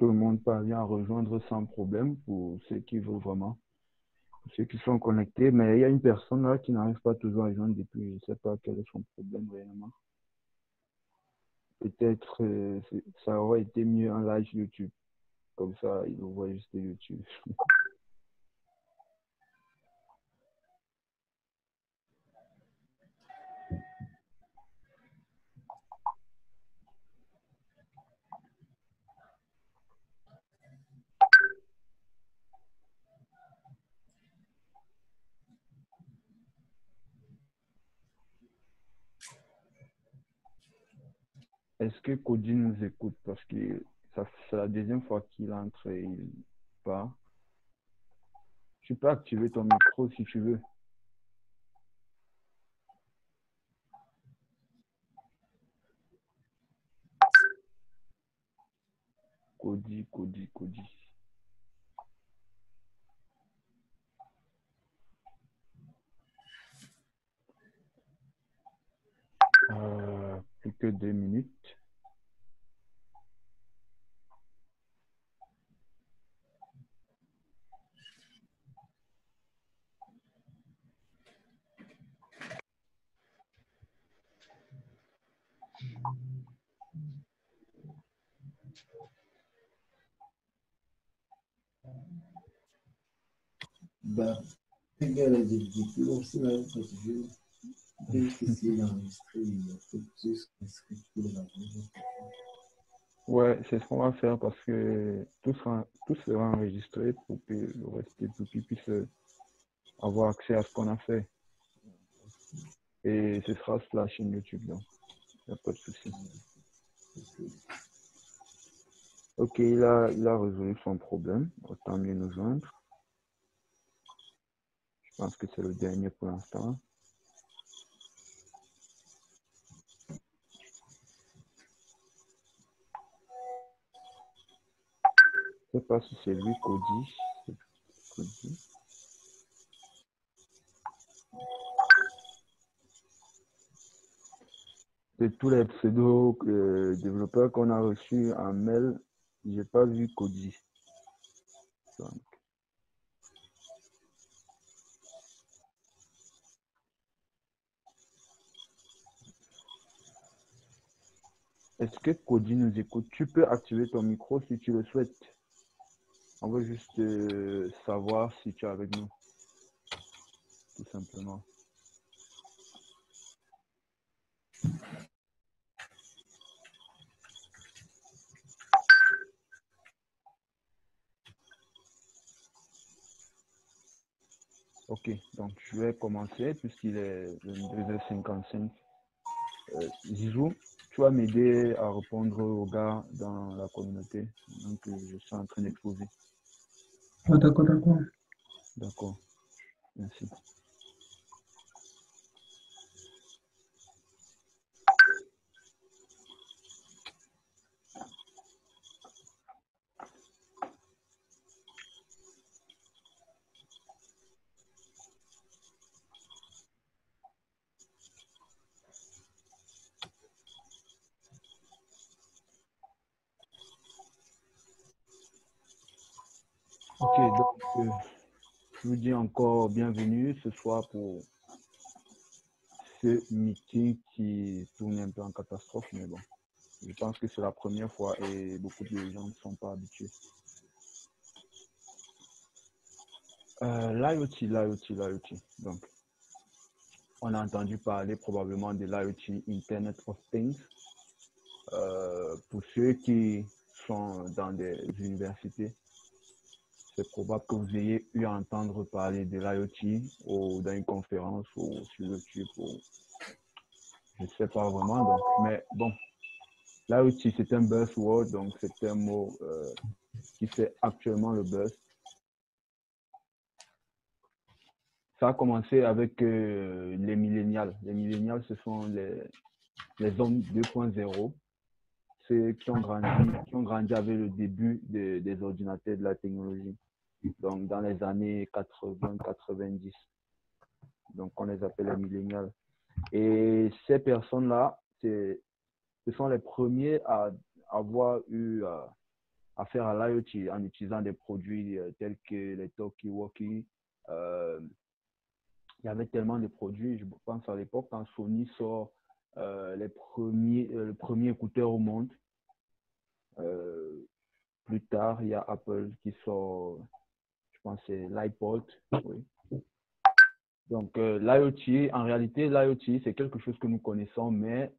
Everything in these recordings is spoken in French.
tout le monde parvient à rejoindre sans problème pour ceux qui veulent vraiment, pour ceux qui sont connectés. Mais il y a une personne là qui n'arrive pas toujours à joindre depuis, je ne sais pas quel est son problème réellement. Peut-être ça aurait été mieux en live YouTube. Comme ça, il voit juste YouTube. Est-ce que Cody nous écoute? Parce que c'est la deuxième fois qu'il entre et il part. Tu peux activer ton micro si tu veux. Cody, Cody, Cody. Plus que 2 minutes. Bah, il y a les objectifs aussi, là, parce que je vais essayer d'enregistrer les processus inscrits pour la vie. Ouais, c'est ce qu'on va faire parce que tout sera enregistré pour que le reste des petits puisse avoir accès à ce qu'on a fait. Et ce sera sur la chaîne YouTube, donc il n'y a pas de souci. Ok, il a résolu son problème. Autant mieux nous joindre. Je pense que c'est le dernier pour l'instant. Je ne sais pas si c'est lui, Cody. Cody. De tous les pseudo développeurs qu'on a reçus en mail, je n'ai pas vu Cody. Donc, est-ce que Cody nous écoute? Tu peux activer ton micro si tu le souhaites. On veut juste savoir si tu es avec nous, tout simplement. Ok, donc je vais commencer puisqu'il est 22h55. Zizou, tu vas m'aider à répondre aux gars dans la communauté. Donc, je suis en train d'exposer. Oh, d'accord, d'accord. D'accord, merci. Ok, donc, je vous dis encore bienvenue ce soir pour ce meeting qui tourne un peu en catastrophe, mais bon, je pense que c'est la première fois et beaucoup de gens ne sont pas habitués. l'IoT. Donc, on a entendu parler probablement de l'IoT, Internet of Things. Pour ceux qui sont dans des universités, c'est probable que vous ayez eu à entendre parler de l'IoT ou dans une conférence ou sur YouTube ou je ne sais pas vraiment. Donc, mais bon, l'IoT c'est un buzzword, donc c'est un mot qui fait actuellement le buzz. Ça a commencé avec les millénials. Les millénials, ce sont les hommes 2.0, ceux qui ont grandi avec le début des ordinateurs, de la technologie. Donc, dans les années 80-90. Donc, on les appelle les millénials. Et ces personnes-là, ce sont les premiers à avoir eu à faire à l'IoT en utilisant des produits tels que les talkie-walkie. Il y avait tellement de produits. Je pense à l'époque quand Sony sort le premier écouteur au monde. Plus tard, il y a Apple qui sort, je pense, c'est l'iPod. Oui. Donc, l'IoT, en réalité, l'IoT, c'est quelque chose que nous connaissons, mais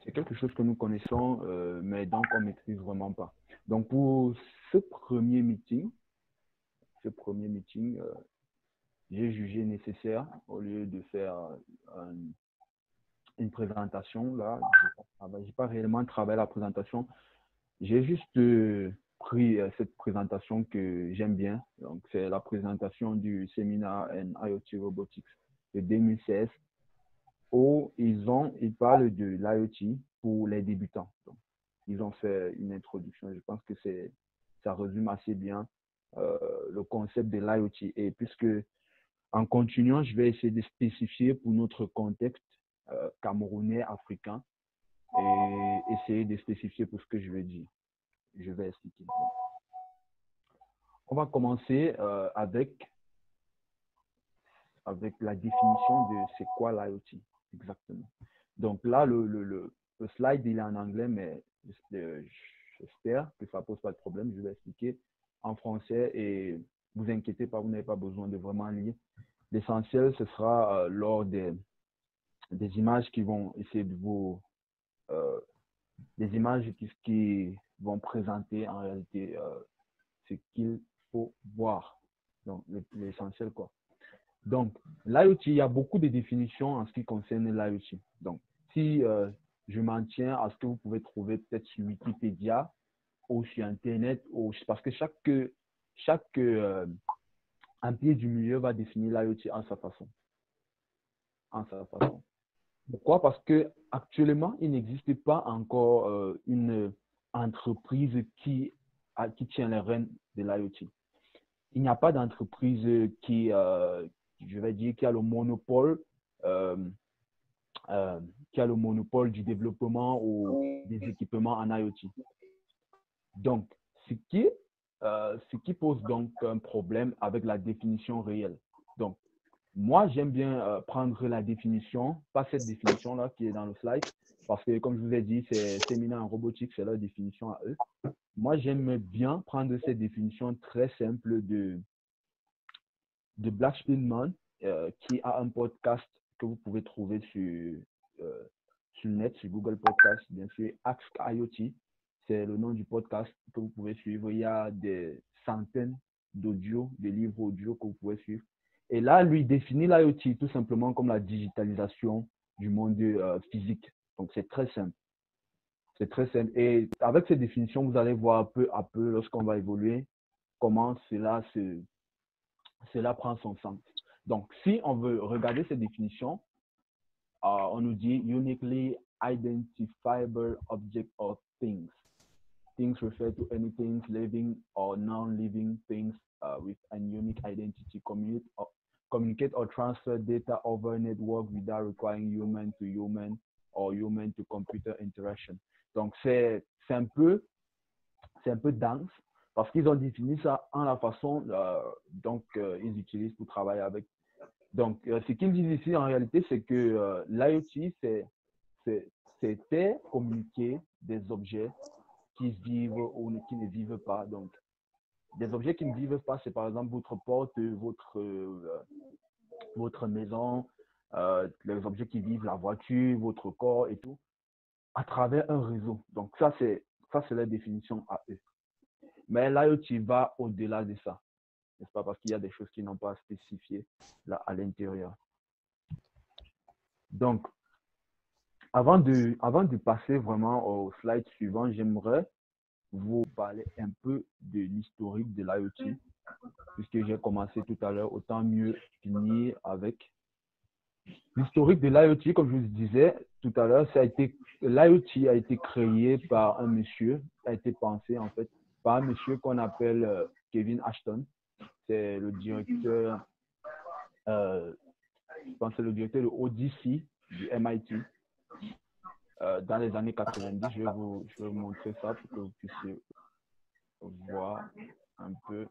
c'est quelque chose que nous connaissons, mais donc on ne maîtrise vraiment pas. Donc, pour ce premier meeting, j'ai jugé nécessaire, au lieu de faire une présentation, là, je n'ai pas réellement travaillé la présentation. J'ai juste pris cette présentation que j'aime bien. Donc, c'est la présentation du séminaire en IoT Robotics de 2016 où ils parlent de l'IoT pour les débutants. Donc, ils ont fait une introduction. Je pense que ça résume assez bien le concept de l'IoT. Et puisque en continuant, je vais essayer de spécifier pour notre contexte camerounais, africain, et essayer de spécifier pour ce que je vais dire. Je vais expliquer. On va commencer avec la définition de c'est quoi l'IoT exactement. Donc là, le slide, il est en anglais, mais j'espère que ça ne pose pas de problème. Je vais expliquer en français et vous inquiétez pas, vous n'avez pas besoin de vraiment lire. L'essentiel, ce sera lors des images qui vont essayer de vous... des images qui vont présenter en réalité ce qu'il faut voir. Donc, l'essentiel, quoi. Donc, l'IoT, il y a beaucoup de définitions en ce qui concerne l'IoT. Donc, si je m'en tiens à ce que vous pouvez trouver peut-être sur Wikipédia ou sur Internet, parce que chaque empire du milieu va définir l'IoT en sa façon. Pourquoi? Parce qu'actuellement, il n'existe pas encore une entreprise qui tient les rênes de l'IoT. Il n'y a pas d'entreprise qui a le monopole, du développement ou des équipements en IoT. Donc, ce qui pose donc un problème avec la définition réelle. Donc, moi, j'aime bien prendre la définition, pas cette définition-là qui est dans le slide, parce que comme je vous ai dit, c'est séminaire en robotique, c'est leur définition à eux. Moi, j'aime bien prendre cette définition très simple de Black Spinman, qui a un podcast que vous pouvez trouver sur le net, sur Google Podcast, bien sûr, Ask IoT. C'est le nom du podcast que vous pouvez suivre. Il y a des centaines d'audios, de livres audio que vous pouvez suivre. Et là, lui définit l'IoT tout simplement comme la digitalisation du monde physique. Donc, c'est très simple. C'est très simple. Et avec cette définition, vous allez voir peu à peu, lorsqu'on va évoluer, comment cela prend son sens. Donc, si on veut regarder cette définition, on nous dit uniquely identifiable object or things. Things refer to anything living or non-living things with a unique identity, communicate or transfer data over a network without requiring human to human or human to computer interaction. Donc, c'est un peu dense parce qu'ils ont défini ça en la façon ils utilisent pour travailler avec. Donc, ce qu'ils disent ici en réalité, c'est que l'IoT, c'était communiquer des objets qui vivent ou qui ne vivent pas. Donc, des objets qui ne vivent pas, c'est par exemple votre porte, votre maison, les objets qui vivent, la voiture, votre corps et tout, à travers un réseau. Donc, ça, c'est la définition à eux. Mais l'IoT va au-delà de ça, n'est-ce pas? Parce qu'il y a des choses qui n'ont pas spécifiées là à l'intérieur. Donc, avant de passer vraiment au slide suivant, j'aimerais vous parler un peu de l'historique de l'IoT, puisque j'ai commencé tout à l'heure, autant mieux finir avec l'historique de l'IoT. Comme je vous disais tout à l'heure, l'IoT a été créé par un monsieur, a été pensé en fait par un monsieur qu'on appelle Kevin Ashton. C'est le directeur, je pense que c'est le directeur de ODC du MIT. dans les années 90. Je vais vous montrer ça pour que vous puissiez voir un peu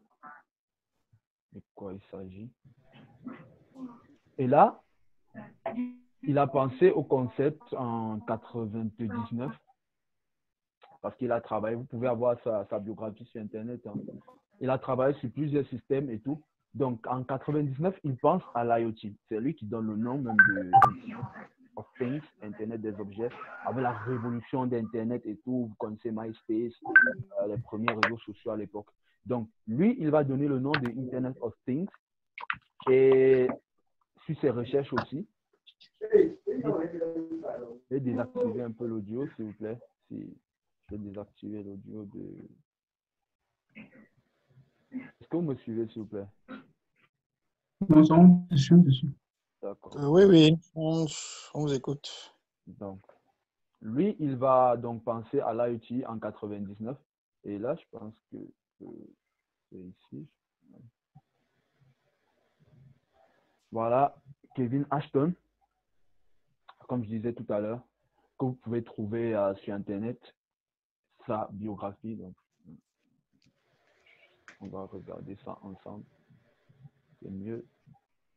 de quoi il s'agit. Et là, il a pensé au concept en 99 parce qu'il a travaillé. Vous pouvez avoir sa biographie sur Internet. Hein. Il a travaillé sur plusieurs systèmes et tout. Donc, en 99, il pense à l'IoT. C'est lui qui donne le nom même de Internet of Things, Internet des objets, avec la révolution d'Internet et tout. Vous connaissez MySpace, les premiers réseaux sociaux à l'époque. Donc, lui, il va donner le nom de Internet of Things. Et sur ses recherches aussi, je vais désactiver un peu l'audio, s'il vous plaît. Si je vais désactiver l'audio de... Est-ce que vous me suivez, s'il vous plaît? Bonsoir, dessus. D'accord. Oui, on vous écoute. Donc, lui, il va donc penser à l'IoT en 99. Et là, je pense que c'est ici. Voilà, Kevin Ashton, comme je disais tout à l'heure, que vous pouvez trouver sur Internet, sa biographie. Donc, on va regarder ça ensemble. C'est mieux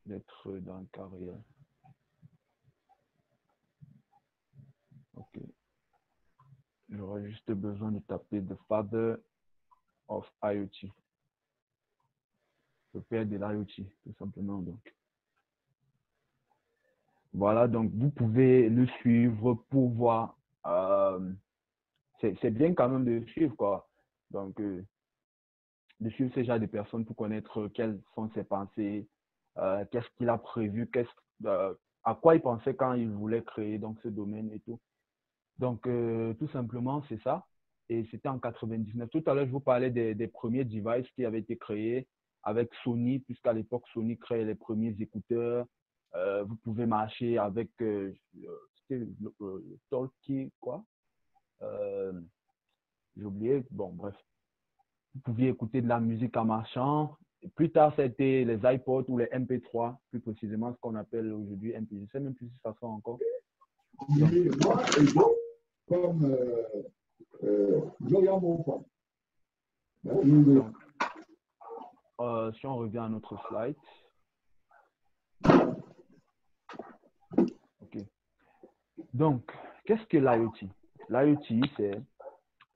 d'être dans le cas réel. Ok. J'aurais juste besoin de taper The Father of IoT. Le père de l'IoT, tout simplement. Donc. Voilà, donc vous pouvez le suivre pour voir. C'est bien quand même de suivre, quoi. Donc, de suivre ce genre de personnes pour connaître quelles sont ses pensées, qu'est-ce qu'il a prévu, à quoi il pensait quand il voulait créer donc, ce domaine et tout. Donc, tout simplement, c'est ça. Et c'était en 99. Tout à l'heure, je vous parlais des premiers devices qui avaient été créés avec Sony, puisqu'à l'époque, Sony créait les premiers écouteurs. Vous pouvez marcher avec Talkie, quoi. J'ai oublié. Bon, bref. Vous pouviez écouter de la musique en marchant. Et plus tard, c'était les iPods ou les MP3, plus précisément ce qu'on appelle aujourd'hui MP3. Je ne sais même plus si ça sort encore. Donc, Oui, moi, comme Florian Bonfant. donc, si on revient à notre slide. OK. Donc, qu'est-ce que l'IoT? L'IoT, c'est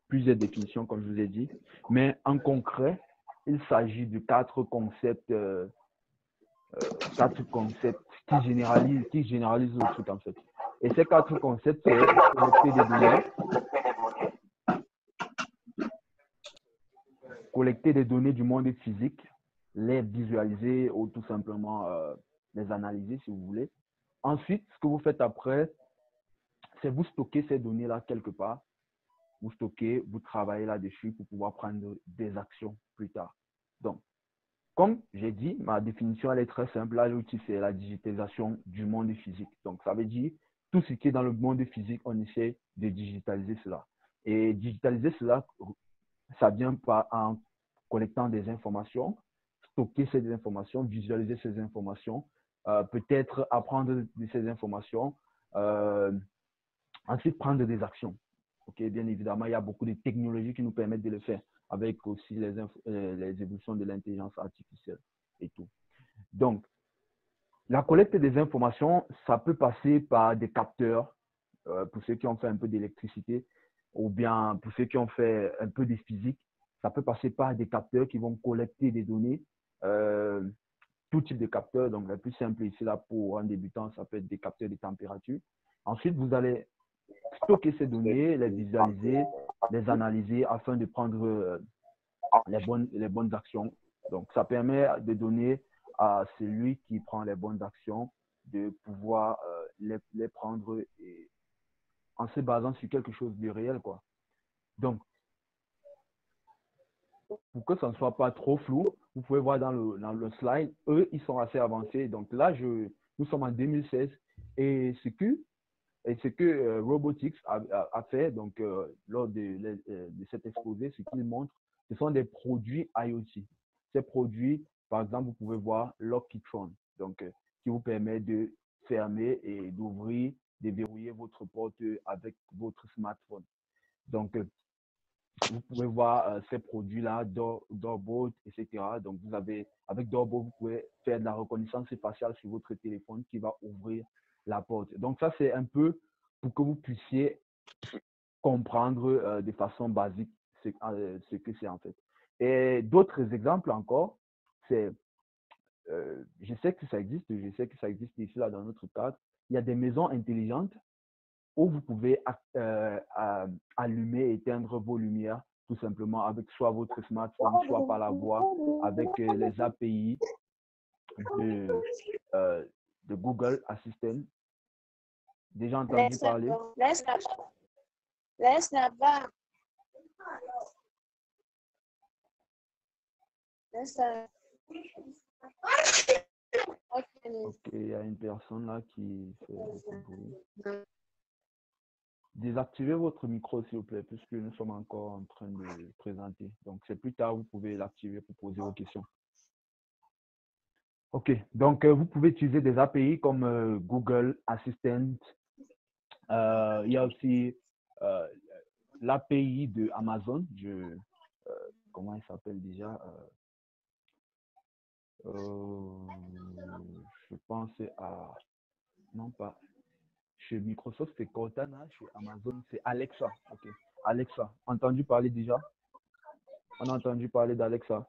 plusieurs définitions, comme je vous ai dit. Mais en concret, il s'agit de quatre concepts qui généralisent le truc, en fait. Et ces quatre concepts, c'est collecter des données du monde physique, les visualiser ou tout simplement les analyser, si vous voulez. Ensuite, ce que vous faites après, c'est vous stocker ces données-là quelque part. Vous stockez, vous travaillez là-dessus pour pouvoir prendre des actions plus tard. Donc, comme j'ai dit, ma définition, elle est très simple. L'IoT, c'est la digitalisation du monde physique. Donc, ça veut dire tout ce qui est dans le monde physique, on essaie de digitaliser cela. Et digitaliser cela, ça vient en collectant des informations, stocker ces informations, visualiser ces informations, peut-être apprendre de ces informations, ensuite prendre des actions. Okay, bien évidemment, il y a beaucoup de technologies qui nous permettent de le faire, avec aussi les évolutions de l'intelligence artificielle et tout. Donc, la collecte des informations, ça peut passer par des capteurs, pour ceux qui ont fait un peu d'électricité, ou bien pour ceux qui ont fait un peu de physique, ça peut passer par des capteurs qui vont collecter des données, tout type de capteurs. Donc, le plus simple ici, là, pour un débutant, ça peut être des capteurs de température. Ensuite, vous allez stocker ces données, les visualiser, les analyser afin de prendre les bonnes actions. Donc, ça permet de donner à celui qui prend les bonnes actions de pouvoir les prendre et, en se basant sur quelque chose de réel, quoi. Donc, pour que ça ne soit pas trop flou, vous pouvez voir dans le slide, eux, ils sont assez avancés. Donc là, nous sommes en 2016 et ce que Robotics a fait donc, lors de cet exposé, ce qu'il montre, ce sont des produits IoT. Ces produits, par exemple, vous pouvez voir Lockitron, donc, qui vous permet de fermer et d'ouvrir déverrouiller votre porte avec votre smartphone. Donc, vous pouvez voir ces produits-là, Doorbot, etc. Donc, vous avez, avec Doorbot, vous pouvez faire de la reconnaissance faciale sur votre téléphone qui va ouvrir la porte. Donc, ça, c'est un peu pour que vous puissiez comprendre de façon basique ce que c'est en fait. Et d'autres exemples encore, c'est, je sais que ça existe ici là dans notre cadre, il y a des maisons intelligentes où vous pouvez allumer et éteindre vos lumières tout simplement avec soit votre smartphone, soit par la voix, avec les API de, de Google Assistant. Déjà entendu parler? Laisse là-bas. Ok, il y a une personne là qui fait beaucoup de bruit. Désactivez votre micro, s'il vous plaît, puisque nous sommes encore en train de présenter. Donc, c'est plus tard, vous pouvez l'activer pour poser vos questions. Ok, donc vous pouvez utiliser des API comme Google Assistant. Il y a aussi l'API de Amazon. Comment il s'appelle déjà? Je pense à... Non, pas... Chez Microsoft, c'est Cortana. Chez Amazon, c'est Alexa. Ok, Alexa. Entendu parler déjà? On a entendu parler d'Alexa.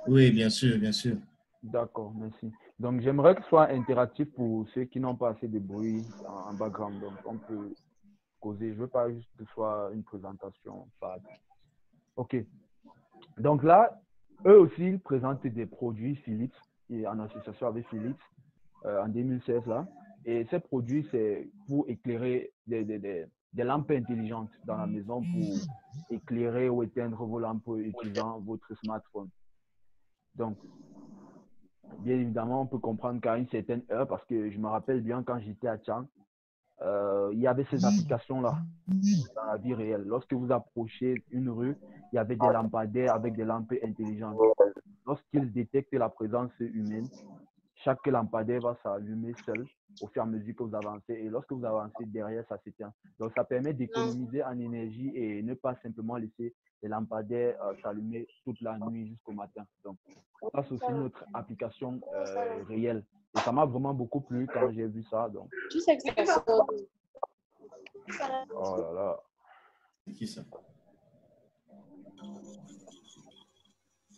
Oui, bien sûr, bien sûr. D'accord, merci. Donc, j'aimerais que ce soit interactif pour ceux qui n'ont pas assez de bruit en background. Donc, on peut causer. Je ne veux pas juste que ce soit une présentation fade. OK. Donc là, eux aussi, ils présentent des produits Philips et en association avec Philips en 2016 là. Et ces produits, c'est pour éclairer des lampes intelligentes dans la maison pour éclairer ou éteindre vos lampes utilisant votre smartphone. Donc, bien évidemment, on peut comprendre qu'à une certaine heure, parce que je me rappelle bien quand j'étais à Tchang, il y avait ces applications-là dans la vie réelle. Lorsque vous approchez une rue, il y avait des lampadaires avec des lampes intelligentes. Lorsqu'ils détectent la présence humaine, chaque lampadaire va s'allumer seul au fur et à mesure que vous avancez. Et lorsque vous avancez derrière, ça s'éteint. Donc, ça permet d'économiser en énergie et ne pas simplement laisser les lampadaires s'allumer toute la nuit jusqu'au matin. Donc, ça, c'est aussi notre application réelle. Et ça m'a vraiment beaucoup plu quand j'ai vu ça. Donc, Tu sais que c'est ça. oh là là. C'est qui ça?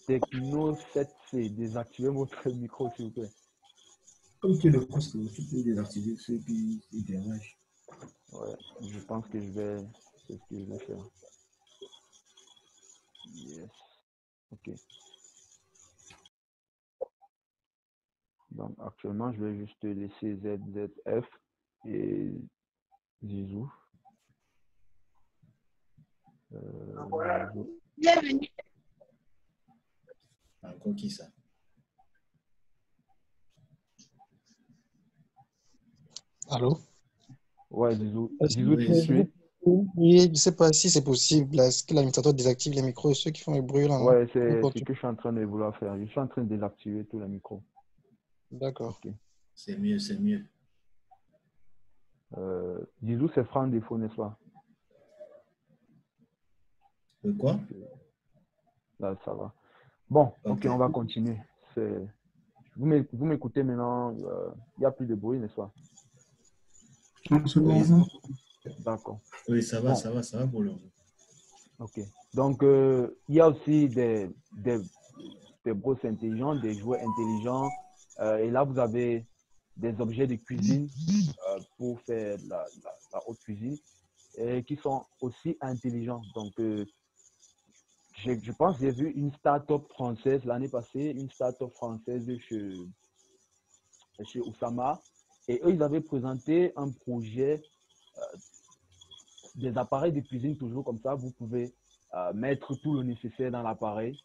Techno 7C, désactivez votre micro, s'il vous plaît. Comme tu le poste, tu peux désactiver ceux qui dérangent. Ouais, je pense que c'est ce que je vais faire. Yes. Ok. Donc, actuellement, je vais juste laisser ZZF et Zizou. Zizou. Bienvenue. Encore qui ça? Allô? Ouais, Zizou. Est-ce Zizou, Oui, tu me suis? Oui, je ne sais pas si c'est possible. Là. Est-ce que l'administrateur désactive les micros, ceux qui font le bruit là, non? Ouais, c'est Ou ce tu- que je suis en train de vouloir faire. Je suis en train de désactiver tous les micros. D'accord. Ok. c'est mieux, c'est mieux. Zizou, c'est franc défaut, n'est-ce pas? Quoi? Là, ça va. Bon, ok, Ok. on va continuer. Vous m'écoutez maintenant, il n'y a plus de bruit, n'est-ce pas? Non, c'est Oui, bon. D'accord. oui, ça va, Bon, ça va, ça va pour le moment. ok. Donc, il y a aussi des brosses intelligentes, des jouets intelligents. Et là, vous avez des objets de cuisine pour faire la haute cuisine et qui sont aussi intelligents. Donc, je pense que j'ai vu une start-up française l'année passée, une start-up française chez Oussama. Et eux, ils avaient présenté un projet des appareils de cuisine, toujours comme ça. Vous pouvez mettre tout le nécessaire dans l'appareil,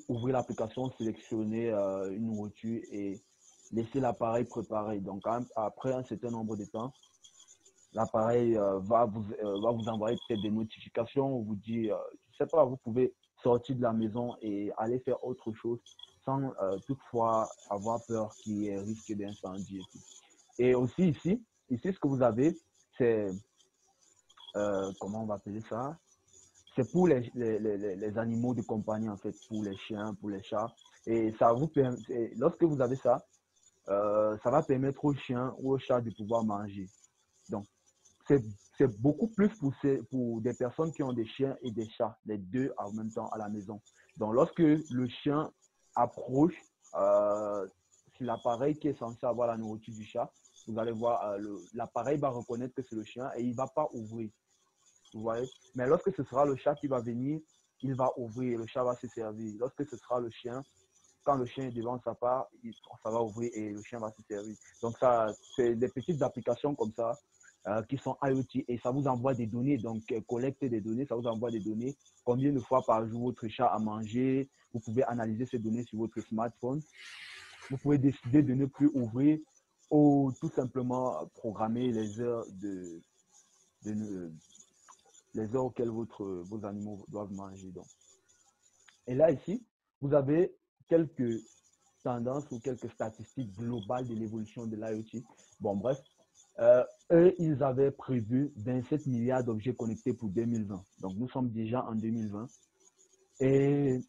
ouvrir l'application, sélectionner une nourriture et laisser l'appareil préparer. Donc, après un certain nombre de temps, l'appareil va vous envoyer peut-être des notifications ou vous dire, je ne sais pas, vous pouvez sortir de la maison et aller faire autre chose sans toutefois avoir peur qu'il y ait risque d'incendie. Et aussi ici, ce que vous avez, c'est, comment on va appeler ça? C'est pour les animaux de compagnie, en fait, pour les chiens, pour les chats. Et ça vous permet, lorsque vous avez ça, ça va permettre aux chiens ou aux chats de pouvoir manger. Donc, c'est beaucoup plus pour des personnes qui ont des chiens et des chats, les deux en même temps à la maison. Donc, lorsque le chien approche sur l'appareil qui est censé avoir la nourriture du chat, vous allez voir, l'appareil va reconnaître que c'est le chien et il ne va pas ouvrir. Vous voyez? Mais lorsque ce sera le chat qui va venir, il va ouvrir, le chat va se servir. Lorsque ce sera le chien, quand le chien est devant sa part, ça va ouvrir et le chien va se servir. Donc, ça, c'est des petites applications comme ça qui sont IoT et ça vous envoie des données. Donc, collecter des données, ça vous envoie des données. Combien de fois par jour votre chat a mangé? Vous pouvez analyser ces données sur votre smartphone. Vous pouvez décider de ne plus ouvrir ou tout simplement programmer les heures les heures auxquelles vos animaux doivent manger. Donc. Et là, ici, vous avez quelques tendances ou quelques statistiques globales de l'évolution de l'IoT. Bon, bref, eux, ils avaient prévu 27 milliards d'objets connectés pour 2020. Donc, nous sommes déjà en 2020. Et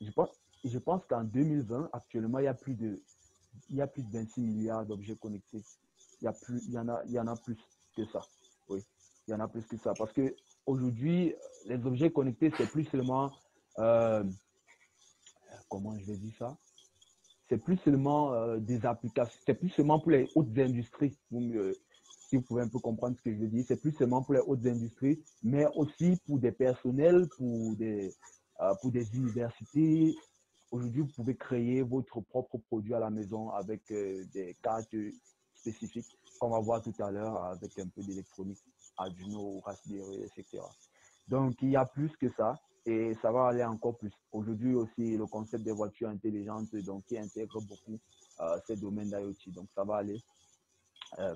je pense qu'en 2020, actuellement, il y a plus de 26 milliards d'objets connectés. Il y en a plus que ça. Oui, il y en a plus que ça. Parce qu'aujourd'hui, les objets connectés, c'est plus seulement, comment je vais dire ça? C'est plus seulement des applications, c'est plus seulement pour les hautes industries. Si vous pouvez un peu comprendre ce que je veux dire, c'est plus seulement pour les hautes industries, mais aussi pour des personnels, pour des universités. Aujourd'hui, vous pouvez créer votre propre produit à la maison avec des cartes spécifiques qu'on va voir tout à l'heure avec un peu d'électronique, Arduino, Raspberry, etc. Donc, il y a plus que ça et ça va aller encore plus. Aujourd'hui aussi, le concept des voitures intelligentes, donc, qui intègre beaucoup ces domaines d'IoT. Donc, ça va aller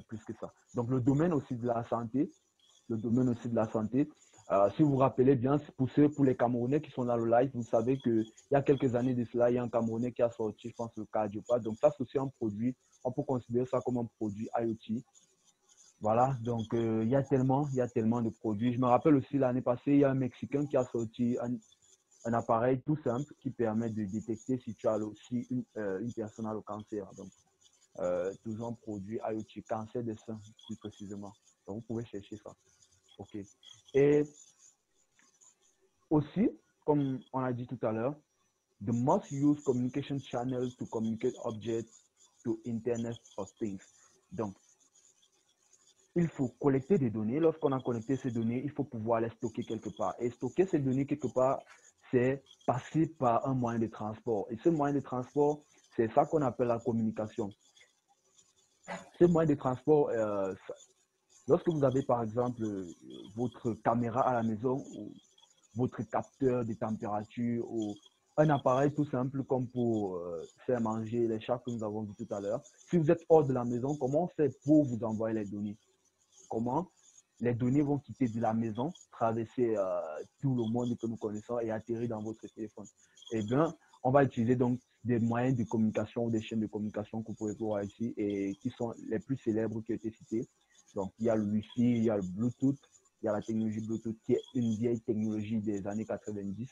plus que ça. Donc, le domaine aussi de la santé, si vous vous rappelez bien, pour les Camerounais qui sont dans le live, vous savez qu'il y a quelques années de cela, il y a un Camerounais qui a sorti, je pense, le Cardiopad. Donc, ça, c'est aussi un produit, on peut considérer ça comme un produit IoT. Voilà, donc il y a tellement de produits. Je me rappelle aussi l'année passée, il y a un Mexicain qui a sorti un appareil tout simple qui permet de détecter si tu as aussi une personne a le cancer. Donc, toujours un produit IoT, cancer des seins, plus précisément. Donc, vous pouvez chercher ça. OK. Et aussi, comme on a dit tout à l'heure, the most used communication channel to communicate objects to Internet of Things. Donc, il faut collecter des données. Lorsqu'on a collecté ces données, il faut pouvoir les stocker quelque part. Et stocker ces données quelque part, c'est passer par un moyen de transport. Et ce moyen de transport, c'est ça qu'on appelle la communication. Ce moyen de transport, lorsque vous avez par exemple votre caméra à la maison ou votre capteur de température ou un appareil tout simple comme pour faire manger les chats que nous avons vu tout à l'heure. Si vous êtes hors de la maison, comment on fait pour vous envoyer les données? Comment les données vont quitter de la maison, traverser tout le monde que nous connaissons et atterrir dans votre téléphone? Eh bien, on va utiliser donc des moyens de communication ou des chaînes de communication que vous pouvez voir ici et qui sont les plus célèbres qui ont été cités. Donc, il y a le Wi-Fi, il y a le Bluetooth, il y a la technologie Bluetooth qui est une vieille technologie des années 90.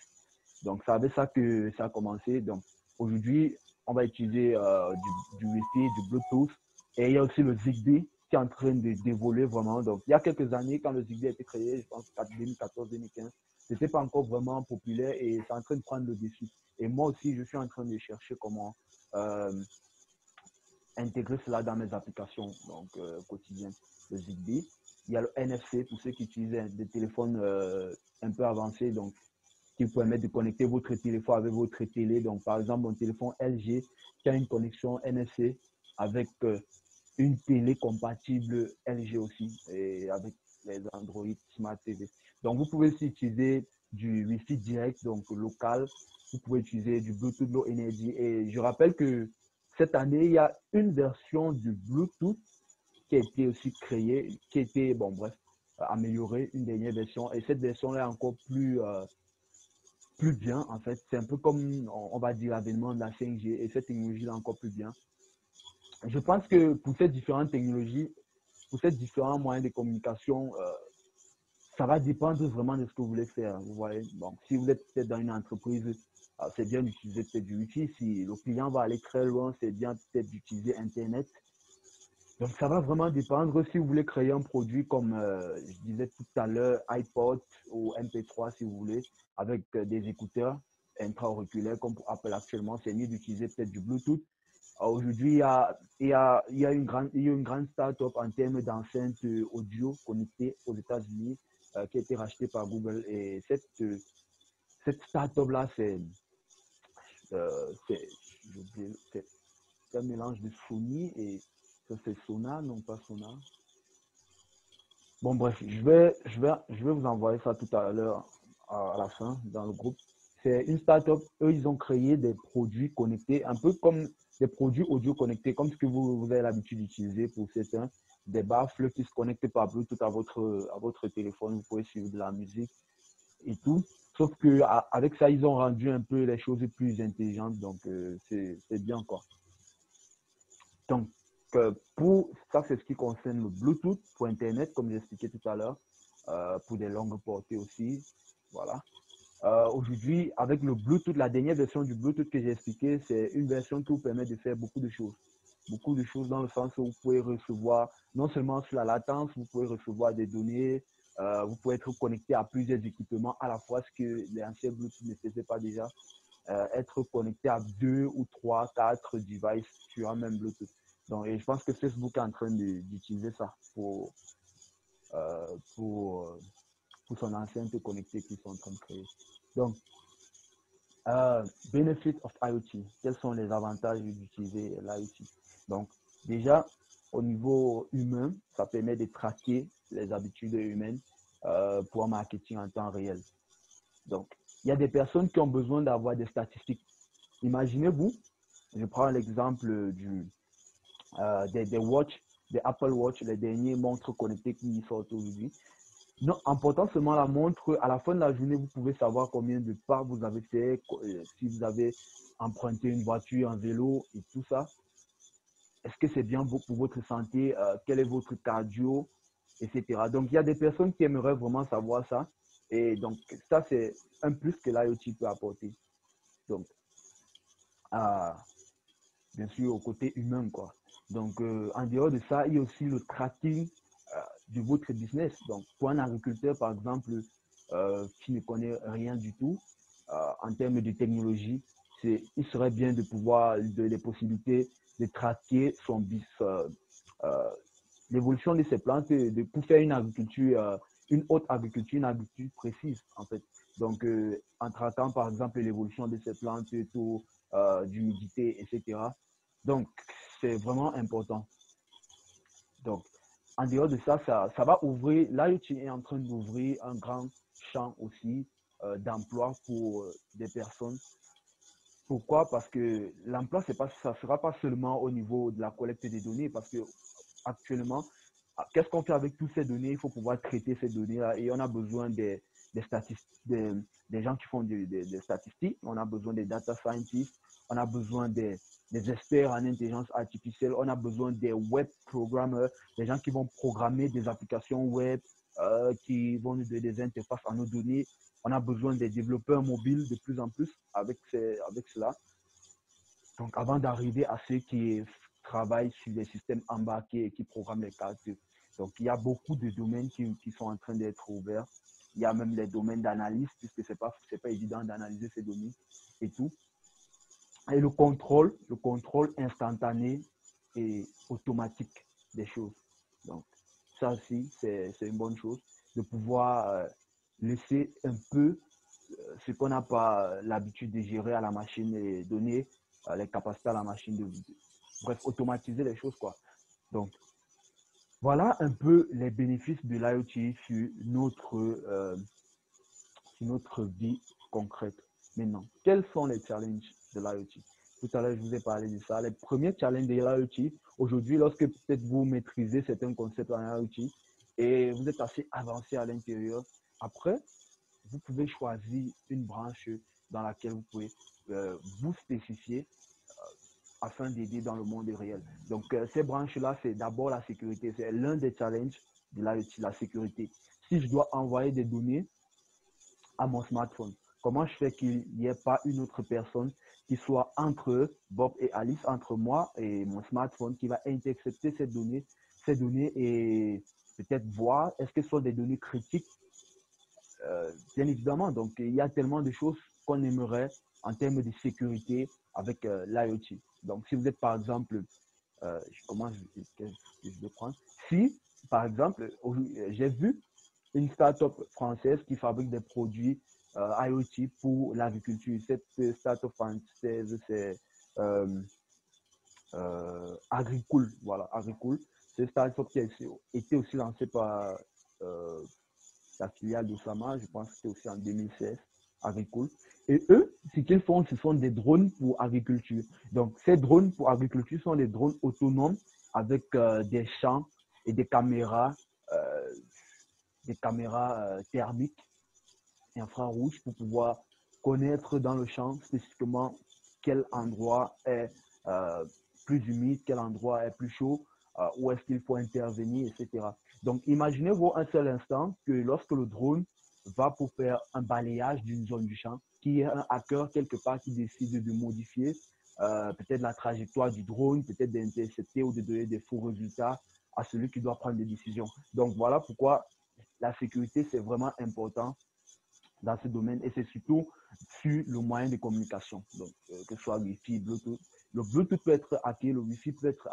Donc, c'est avec ça que ça a commencé. Donc, aujourd'hui, on va utiliser du Wi-Fi, du Bluetooth et il y a aussi le Zigbee qui est en train d'évoluer vraiment. Donc, il y a quelques années, quand le Zigbee a été créé, je pense 2014-2015, ce n'était pas encore vraiment populaire et c'est en train de prendre le dessus. Et moi aussi, je suis en train de chercher comment intégrer cela dans mes applications donc, quotidiennes. Le Zigbee. Il y a le NFC pour ceux qui utilisent des téléphones un peu avancés, donc qui vous permettent de connecter votre téléphone avec votre télé. Donc, par exemple, mon téléphone LG qui a une connexion NFC avec une télé compatible LG aussi et avec les Android Smart TV. Donc, vous pouvez aussi utiliser du Wi-Fi direct, donc local. Vous pouvez utiliser du Bluetooth Low Energy. Et je rappelle que cette année, il y a une version du Bluetooth qui a été aussi créée, qui a été, bon, bref, améliorée, une dernière version. Et cette version-là est encore plus plus bien, en fait. C'est un peu comme, on va dire, l'avènement de la 5G et cette technologie-là encore plus bien. Je pense que pour ces différentes technologies, pour ces différents moyens de communication, ça va dépendre vraiment de ce que vous voulez faire. Vous voyez, bon, si vous êtes peut-être dans une entreprise, c'est bien d'utiliser peut-être du Wi-Fi. Si le client va aller très loin, c'est bien peut-être d'utiliser Internet. Donc, ça va vraiment dépendre si vous voulez créer un produit comme je disais tout à l'heure, iPod ou MP3 si vous voulez, avec des écouteurs intra-auriculaires comme Apple actuellement, c'est mieux d'utiliser peut-être du Bluetooth. Aujourd'hui, il y a une grande start-up en termes d'enceintes audio connectées aux États-Unis qui a été rachetée par Google. Et cette start-up-là, c'est un mélange de Sony et ça c'est Sonar, non pas Sonar. Bon, bref, je vais vous envoyer ça tout à l'heure à la fin dans le groupe. C'est une start-up. Eux, ils ont créé des produits connectés, un peu comme des produits audio connectés, comme ce que vous avez l'habitude d'utiliser pour certains, des baffles qui se connectent par Bluetooth à votre téléphone. Vous pouvez suivre de la musique et tout. Sauf qu'avec ça, ils ont rendu un peu les choses plus intelligentes. Donc, c'est bien, quoi. Donc, pour ça, c'est ce qui concerne le Bluetooth pour Internet, comme j'expliquais tout à l'heure, pour des longues portées aussi. Voilà. Aujourd'hui, avec le Bluetooth, la dernière version du Bluetooth que j'ai expliqué, c'est une version qui vous permet de faire beaucoup de choses. Beaucoup de choses dans le sens où vous pouvez recevoir, non seulement sur la latence, vous pouvez recevoir des données, vous pouvez être connecté à plusieurs équipements à la fois, ce que les anciens Bluetooth ne faisaient pas déjà. Être connecté à 2 ou 3, 4 devices sur un même Bluetooth. Donc, et je pense que Facebook est en train d'utiliser ça pour son enceinte connectée qu'ils sont en train de créer. Donc, benefits of IoT. Quels sont les avantages d'utiliser l'IoT? Donc, déjà, au niveau humain, ça permet de traquer les habitudes humaines pour un marketing en temps réel. Donc, il y a des personnes qui ont besoin d'avoir des statistiques. Imaginez-vous, je prends l'exemple des Watch, des Apple Watch, les derniers montres connectées qui sortent aujourd'hui. Non, en portant seulement la montre, à la fin de la journée, vous pouvez savoir combien de pas vous avez fait, si vous avez emprunté une voiture, un vélo et tout ça. Est-ce que c'est bien pour votre santé? Quel est votre cardio, etc. Donc, il y a des personnes qui aimeraient vraiment savoir ça. Et donc, ça, c'est un plus que l'IoT peut apporter. Donc, bien sûr, au côté humain, quoi. Donc, en dehors de ça, il y a aussi le tracking de votre business. Donc, pour un agriculteur, par exemple, qui ne connaît rien du tout en termes de technologie, il serait bien de pouvoir, les possibilités de traquer son l'évolution de ces plantes, pour faire une agriculture, une haute agriculture, une agriculture précise, en fait. Donc, en traquant, par exemple, l'évolution de ces plantes, taux d'humidité, etc. Donc, c'est vraiment important. Donc, en dehors de ça, ça va ouvrir, l'IoT est en train d'ouvrir un grand champ aussi d'emploi pour des personnes. Pourquoi? Parce que l'emploi, ça ne sera pas seulement au niveau de la collecte des données, parce que actuellement, qu'est-ce qu'on fait avec toutes ces données? Il faut pouvoir traiter ces données-là et on a besoin des statistiques, des gens qui font des statistiques, on a besoin des data scientists, on a besoin des experts en intelligence artificielle, on a besoin des web programmeurs, des gens qui vont programmer des applications web, qui vont nous donner des interfaces à nos données. On a besoin des développeurs mobiles de plus en plus avec cela. Donc, avant d'arriver à ceux qui travaillent sur les systèmes embarqués et qui programment les cartes. Donc, il y a beaucoup de domaines qui sont en train d'être ouverts. Il y a même les domaines d'analyse, puisque ce n'est pas évident d'analyser ces données et tout. Et le contrôle instantané et automatique des choses. Donc, ça aussi, c'est une bonne chose de pouvoir laisser un peu ce qu'on n'a pas l'habitude de gérer à la machine et donner les capacités à la machine bref, automatiser les choses, quoi. Donc, voilà un peu les bénéfices de l'IoT sur notre vie concrète. Maintenant, quels sont les challenges de l'IoT? Tout à l'heure, je vous ai parlé de ça. Les premiers challenges de l'IoT, aujourd'hui, lorsque peut-être vous maîtrisez certains concepts en IoT et vous êtes assez avancé à l'intérieur, après, vous pouvez choisir une branche dans laquelle vous pouvez vous spécifier afin d'aider dans le monde réel. Donc, ces branches-là, c'est d'abord la sécurité. C'est l'un des challenges de l'IoT, la sécurité. Si je dois envoyer des données à mon smartphone, comment je fais qu'il n'y ait pas une autre personne qui soit entre Bob et Alice, entre moi et mon smartphone, qui va intercepter ces données et peut-être voir est-ce que ce sont des données critiques. Bien évidemment, donc il y a tellement de choses qu'on aimerait en termes de sécurité avec l'IoT. Donc, si vous êtes par exemple, comment je vais prendre? Si, par exemple, j'ai vu une start-up française qui fabrique des produits IoT pour l'agriculture. Cette start-up française, c'est Agricool. Voilà, Agricool. C'est une start-up qui a été aussi lancée par la filiale d'Osama, je pense que c'était aussi en 2016, Agricool. Et eux, ce qu'ils font, ce sont des drones pour agriculture. Donc, ces drones pour agriculture sont des drones autonomes avec des champs et des caméras thermiques infrarouges pour pouvoir connaître dans le champ spécifiquement quel endroit est plus humide, quel endroit est plus chaud, où est-ce qu'il faut intervenir, etc. Donc, imaginez-vous un seul instant que lorsque le drone va pour faire un balayage d'une zone du champ, qu'il y ait un hacker quelque part qui décide de modifier peut-être la trajectoire du drone, peut-être d'intercepter ou de donner des faux résultats à celui qui doit prendre des décisions. Donc, voilà pourquoi la sécurité, c'est vraiment important dans ce domaine et c'est surtout sur le moyen de communication, donc que ce soit Wi-Fi, Bluetooth. Le Bluetooth peut être hacké, le Wi-Fi peut être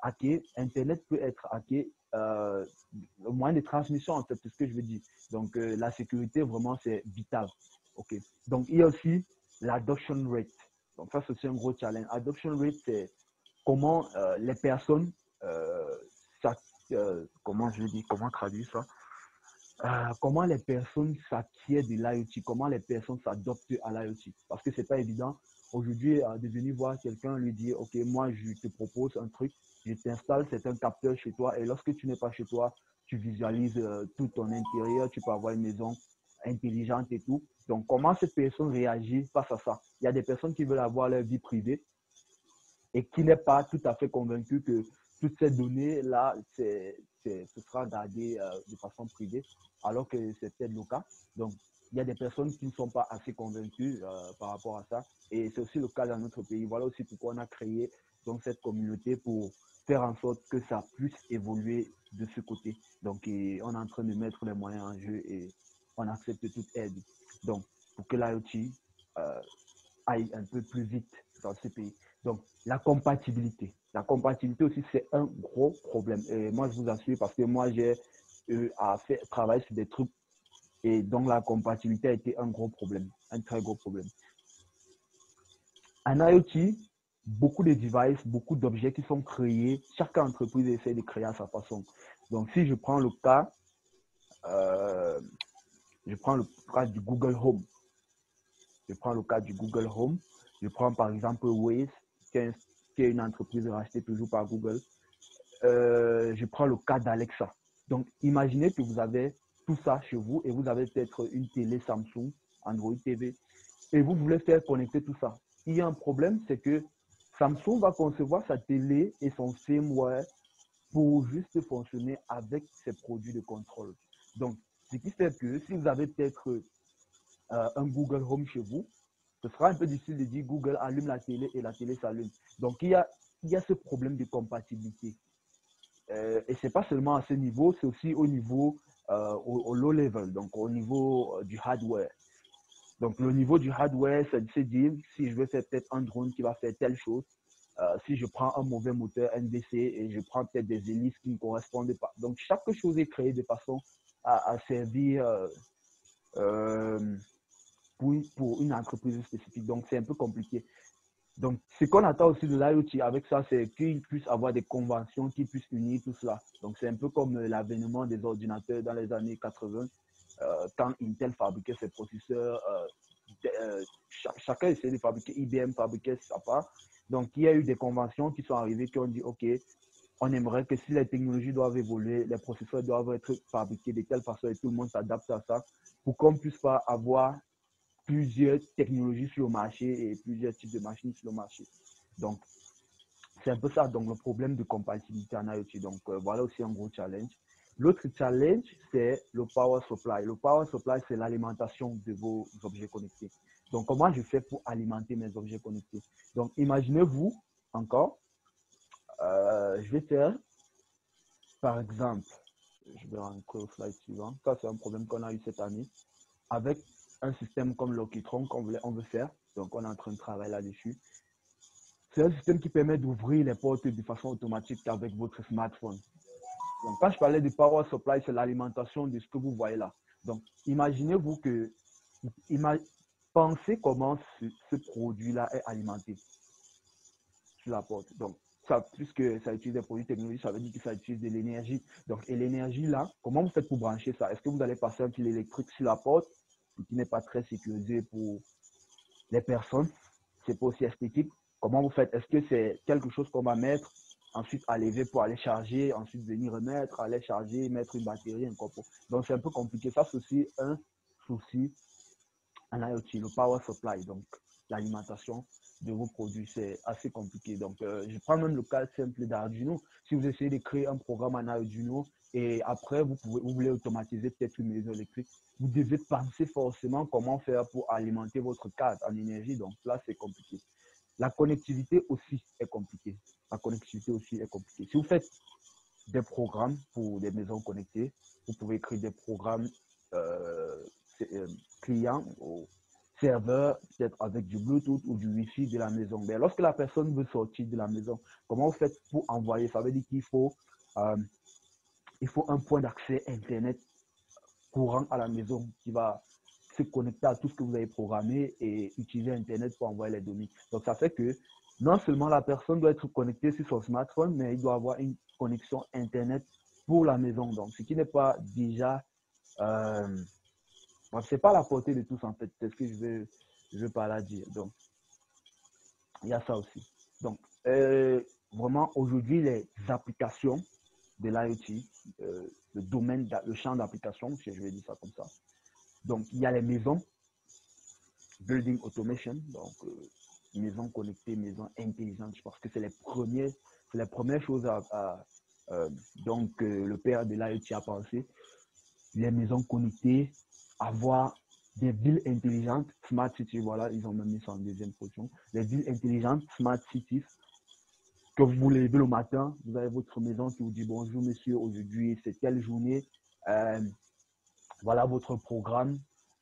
hacké, Internet peut être hacké, le moyen de transmission, en fait, c'est ce que je veux dire. Donc, la sécurité, vraiment, c'est vital. OK. Donc, il y a aussi l'adoption rate. Donc, ça, c'est aussi un gros challenge. Adoption rate, c'est comment les personnes, comment je dis, comment traduire ça? Comment les personnes s'acquièrent de l'IoT, comment les personnes s'adoptent à l'IoT. Parce que ce n'est pas évident. Aujourd'hui, de venir voir quelqu'un, lui dire, OK, moi, je te propose un truc, je t'installe certains capteurs chez toi et lorsque tu n'es pas chez toi, tu visualises tout ton intérieur, tu peux avoir une maison intelligente et tout. Donc, comment cette personne réagit face à ça? Il y a des personnes qui veulent avoir leur vie privée et qui n'est pas tout à fait convaincu que toutes ces données-là, ce sera gardé de façon privée, alors que c'est peut-être le cas. Donc, il y a des personnes qui ne sont pas assez convaincues par rapport à ça. Et c'est aussi le cas dans notre pays. Voilà aussi pourquoi on a créé donc, cette communauté pour faire en sorte que ça puisse évoluer de ce côté. Donc, on est en train de mettre les moyens en jeu et on accepte toute aide. Donc, pour que l'IoT aille un peu plus vite dans ce pays. Donc, la compatibilité. La compatibilité aussi, c'est un gros problème. Et moi, je vous assure, parce que moi, j'ai eu à travailler sur des trucs et donc la compatibilité a été un gros problème, un très gros problème. En IoT, beaucoup de devices, beaucoup d'objets qui sont créés, chaque entreprise essaie de créer à sa façon. Donc, si je prends le cas, du Google Home. Je prends le cas du Google Home. Je prends par exemple Waze, qui est une entreprise rachetée toujours par Google. Je prends le cas d'Alexa. Donc, imaginez que vous avez tout ça chez vous et vous avez peut-être une télé Samsung, Android TV, et vous voulez faire connecter tout ça. Il y a un problème, c'est que Samsung va concevoir sa télé et son firmware pour juste fonctionner avec ses produits de contrôle. Donc, ce qui fait que si vous avez peut-être un Google Home chez vous, ce sera un peu difficile de dire Google allume la télé et la télé s'allume. Donc, il y a ce problème de compatibilité. Et ce n'est pas seulement à ce niveau, c'est aussi au niveau, au low level, donc au niveau du hardware. Donc, le niveau du hardware, c'est dire si je veux faire peut-être un drone qui va faire telle chose, si je prends un mauvais moteur NDC et je prends peut-être des hélices qui ne correspondent pas. Donc, chaque chose est créée de façon à servir pour une entreprise spécifique. Donc, c'est un peu compliqué. Donc, ce qu'on attend aussi de l'IoT avec ça, c'est qu'il puisse avoir des conventions qui puissent unir tout cela. Donc, c'est un peu comme l'avènement des ordinateurs dans les années 80, quand Intel fabriquait ses processeurs, chacun essayait de fabriquer, IBM fabriquait sa part. Donc, il y a eu des conventions qui sont arrivées qui ont dit, OK, on aimerait que si les technologies doivent évoluer, les processeurs doivent être fabriqués de telle façon et tout le monde s'adapte à ça pour qu'on ne puisse pas avoir plusieurs technologies sur le marché et plusieurs types de machines sur le marché. Donc, c'est un peu ça, donc le problème de compatibilité en IoT. Donc, voilà aussi un gros challenge. L'autre challenge, c'est le power supply. Le power supply, c'est l'alimentation de vos objets connectés. Donc, comment je fais pour alimenter mes objets connectés? Donc, imaginez-vous encore, je vais faire, par exemple, je vais rentrer au slide suivant. Ça, c'est un problème qu'on a eu cette année. Avec un système comme Lockitron qu'on veut faire, donc on est en train de travailler là-dessus. C'est un système qui permet d'ouvrir les portes de façon automatique avec votre smartphone. Donc, quand je parlais de power supply, c'est l'alimentation de ce que vous voyez là. Donc, imaginez-vous que, pensez comment ce produit-là est alimenté sur la porte. Donc, ça, puisque ça utilise des produits technologiques, ça veut dire que ça utilise de l'énergie. Donc, et l'énergie là, comment vous faites pour brancher ça? Est-ce que vous allez passer un fil électrique sur la porte, qui n'est pas très sécurisé pour les personnes? C'est pas aussi esthétique. Comment vous faites? Est-ce que c'est quelque chose qu'on va mettre, ensuite à lever pour aller charger, ensuite venir remettre, aller charger, mettre une batterie, un copeau? Donc, c'est un peu compliqué. Ça, c'est aussi un souci en IoT, le power supply, donc l'alimentation de vos produits, c'est assez compliqué. Donc, je prends même le cas simple d'Arduino. Si vous essayez de créer un programme en Arduino et après, vous voulez automatiser peut-être une maison électrique, vous devez penser forcément comment faire pour alimenter votre carte en énergie. Donc, là, c'est compliqué. La connectivité aussi est compliquée. La connectivité aussi est compliquée. Si vous faites des programmes pour des maisons connectées, vous pouvez créer des programmes clients ou serveurs, peut-être avec du Bluetooth ou du Wi-Fi de la maison. Mais lorsque la personne veut sortir de la maison, comment vous faites pour envoyer? Ça veut dire qu'il faut un point d'accès Internet courant à la maison qui va se connecter à tout ce que vous avez programmé et utiliser Internet pour envoyer les données. Donc, ça fait que non seulement la personne doit être connectée sur son smartphone, mais il doit avoir une connexion Internet pour la maison. Donc, ce qui n'est pas déjà... c'est pas à la portée de tous, en fait. C'est ce que je veux par là dire. Donc, il y a ça aussi. Donc, vraiment, aujourd'hui, les applications de l'IoT, le domaine, le champ d'application, si je vais dire ça comme ça. Donc, il y a les maisons, building automation, donc maisons connectées, maisons intelligentes. Je pense que c'est les premières choses donc le père de l'IoT a pensé. Les maisons connectées, avoir des villes intelligentes, smart cities, voilà, ils ont même mis ça en deuxième position. Les villes intelligentes, smart cities, que vous vous levez le matin, vous avez votre maison qui vous dit bonjour monsieur, aujourd'hui c'est telle journée, voilà votre programme,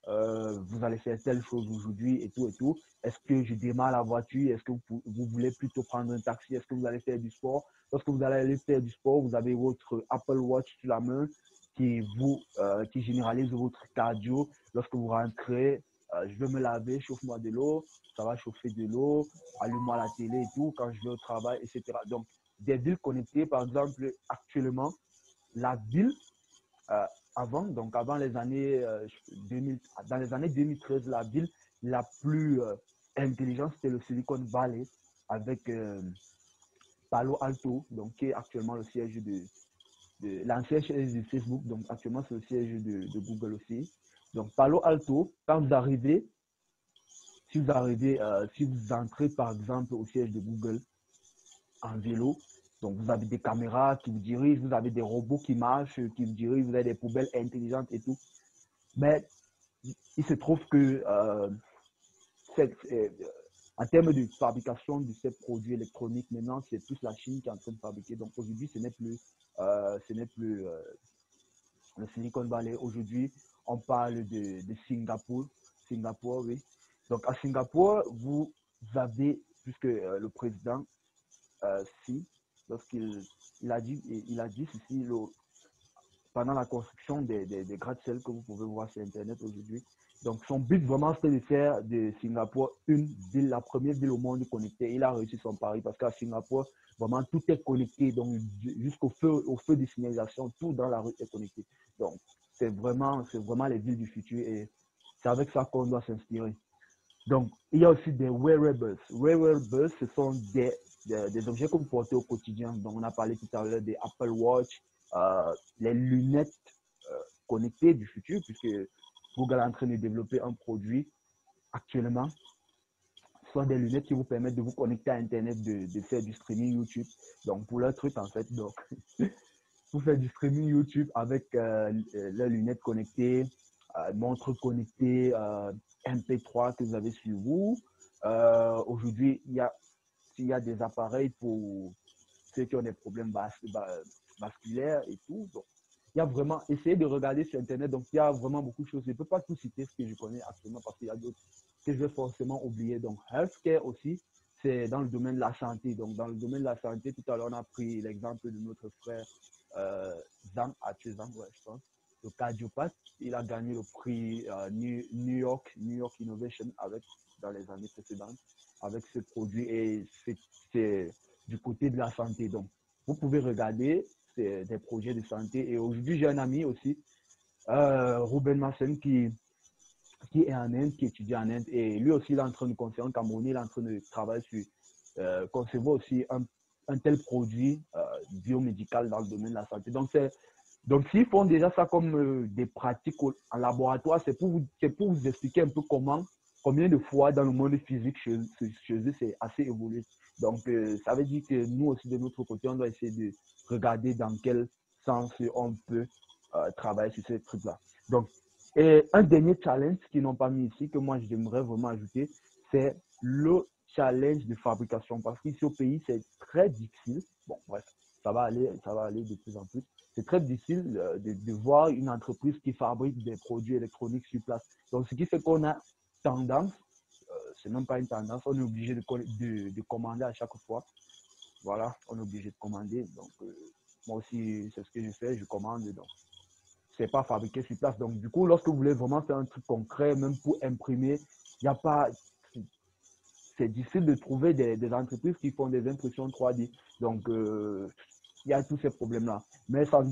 vous allez faire telle chose aujourd'hui et tout et tout. Est-ce que je démarre la voiture? Est-ce que vous voulez plutôt prendre un taxi? Est-ce que vous allez faire du sport? Lorsque vous allez aller faire du sport, vous avez votre Apple Watch sur la main qui généralise votre cardio. Lorsque vous rentrez, je vais me laver, chauffe-moi de l'eau, ça va chauffer de l'eau, allume-moi la télé et tout, quand je vais au travail, etc. Donc, des villes connectées, par exemple, actuellement, la ville, avant les années 2000, dans les années 2013, la ville la plus intelligente, c'était le Silicon Valley, avec Palo Alto, donc, qui est actuellement le siège de l'ancien siège de Facebook, donc actuellement c'est le siège de Google aussi. Donc Palo Alto, quand vous arrivez, si vous entrez par exemple au siège de Google en vélo, donc vous avez des caméras qui vous dirigent, vous avez des robots qui marchent, qui vous dirigent, vous avez des poubelles intelligentes et tout. Mais il se trouve que en termes de fabrication de ces produits électroniques, maintenant c'est plus la Chine qui est en train de fabriquer. Donc aujourd'hui, ce n'est plus le Silicon Valley. Aujourd'hui, on parle de Singapour. Singapour, oui. Donc, à Singapour, vous avez, puisque le président Xi, lorsqu'il a dit ceci, pendant la construction des gratte-ciel que vous pouvez voir sur Internet aujourd'hui. Donc, son but vraiment, c'était de faire de Singapour une ville, la première ville au monde connectée. Il a réussi son pari parce qu'à Singapour, vraiment, tout est connecté. Donc, jusqu'au feu de signalisation, tout dans la rue est connecté. Donc, c'est vraiment les villes du futur et c'est avec ça qu'on doit s'inspirer. Donc, il y a aussi des wearables. Wearables, ce sont des des objets que vous portez au quotidien. Donc, on a parlé tout à l'heure des Apple Watch, les lunettes connectées du futur, puisque Google est en train de développer un produit actuellement, soit des lunettes qui vous permettent de vous connecter à Internet, de faire du streaming YouTube. Donc, pour leur truc, en fait, donc, vous faites du streaming YouTube avec leurs lunettes connectées, montres connectées, MP3 que vous avez sur vous. Aujourd'hui, il y a des appareils pour ceux qui ont des problèmes vasculaires et tout. Donc, il y a vraiment, essayez de regarder sur Internet. Donc, il y a vraiment beaucoup de choses. Je ne peux pas tout citer ce que je connais actuellement parce qu'il y a d'autres que je vais forcément oublier. Donc, healthcare aussi, c'est dans le domaine de la santé. Donc, dans le domaine de la santé, tout à l'heure, on a pris l'exemple de notre frère Zhang, ouais, je pense, le cardiopathe. Il a gagné le prix New York Innovation dans les années précédentes avec ce produit et c'est du côté de la santé. Donc, vous pouvez regarder des projets de santé. Et aujourd'hui, j'ai un ami aussi, Ruben Massen, qui est en Inde, qui étudie en Inde. Et lui aussi, il est en train de concevoir, en Cameroun, il est en train de travailler sur concevoir aussi un tel produit biomédical dans le domaine de la santé. Donc s'ils font déjà ça comme des pratiques en laboratoire, c'est pour vous expliquer un peu combien de fois dans le monde physique chez eux, c'est assez évolué. Donc, ça veut dire que nous aussi, de notre côté, on doit essayer de regarder dans quel sens on peut travailler sur ces trucs-là. Donc, et un dernier challenge qu'ils n'ont pas mis ici, que moi, j'aimerais vraiment ajouter, c'est le challenge de fabrication. Parce qu'ici au pays, c'est très difficile. Bon, bref, ça va aller de plus en plus. C'est très difficile de voir une entreprise qui fabrique des produits électroniques sur place. Donc, ce qui fait qu'on a tendance, c'est même pas une tendance, on est obligé de commander à chaque fois. Voilà, on est obligé de commander. Donc, moi aussi, c'est ce que je fais, je commande. Donc, c'est pas fabriqué sur place. Donc, du coup, lorsque vous voulez vraiment faire un truc concret, même pour imprimer, il n'y a pas. C'est difficile de trouver des entreprises qui font des impressions 3D. Donc, il y a tous ces problèmes-là. Mais ça ne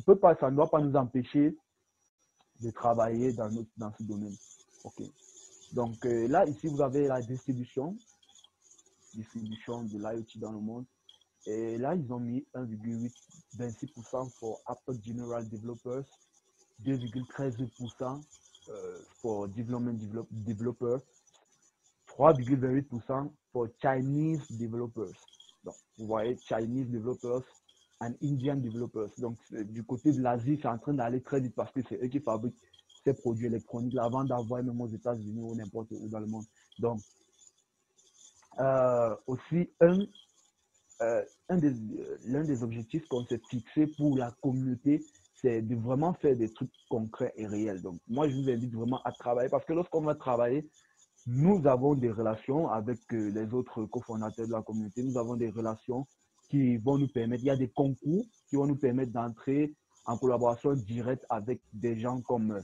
doit pas nous empêcher de travailler dans ce domaine. OK. Donc, là, ici, vous avez la distribution de l'IoT dans le monde. Et là, ils ont mis 1,26% pour Apple General Developers, 2,13% pour Development Developers, 3,28% pour Chinese Developers. Donc, vous voyez, Chinese Developers and Indian Developers. Donc, du côté de l'Asie, c'est en train d'aller très vite parce que c'est eux qui fabriquent ces produits électroniques là, avant d'avoir même aux États-Unis ou n'importe où dans le monde. Donc, aussi, l'un des objectifs qu'on s'est fixé pour la communauté, c'est de vraiment faire des trucs concrets et réels. Donc, moi, je vous invite vraiment à travailler parce que lorsqu'on va travailler, nous avons des relations avec les autres cofondateurs de la communauté. Nous avons des relations qui vont nous permettre, il y a des concours qui vont nous permettre d'entrer en collaboration directe avec des gens comme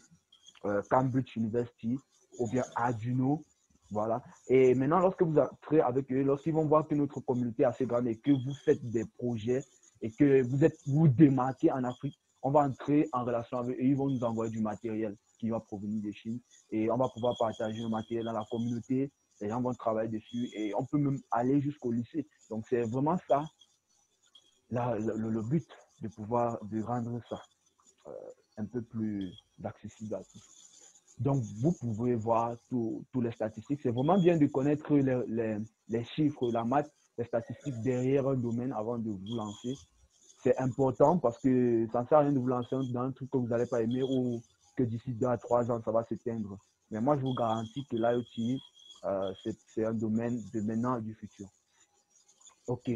Cambridge University ou bien Arduino. Voilà. Et maintenant, lorsque vous entrez avec eux, lorsqu'ils vont voir que notre communauté est assez grande et que vous faites des projets et que vous démarquez en Afrique, on va entrer en relation avec eux. Ils vont nous envoyer du matériel qui va provenir de Chine et on va pouvoir partager le matériel dans la communauté. Les gens vont travailler dessus et on peut même aller jusqu'au lycée. Donc, c'est vraiment ça le but de rendre ça un peu plus accessible à tous. Donc, vous pouvez voir tous les statistiques. C'est vraiment bien de connaître les chiffres, la maths, les statistiques derrière un domaine avant de vous lancer. C'est important parce que ça ne sert à rien de vous lancer dans un truc que vous n'allez pas aimer ou que d'ici 2 à 3 ans, ça va s'éteindre. Mais moi, je vous garantis que l'IoT, c'est un domaine de maintenant et du futur. OK.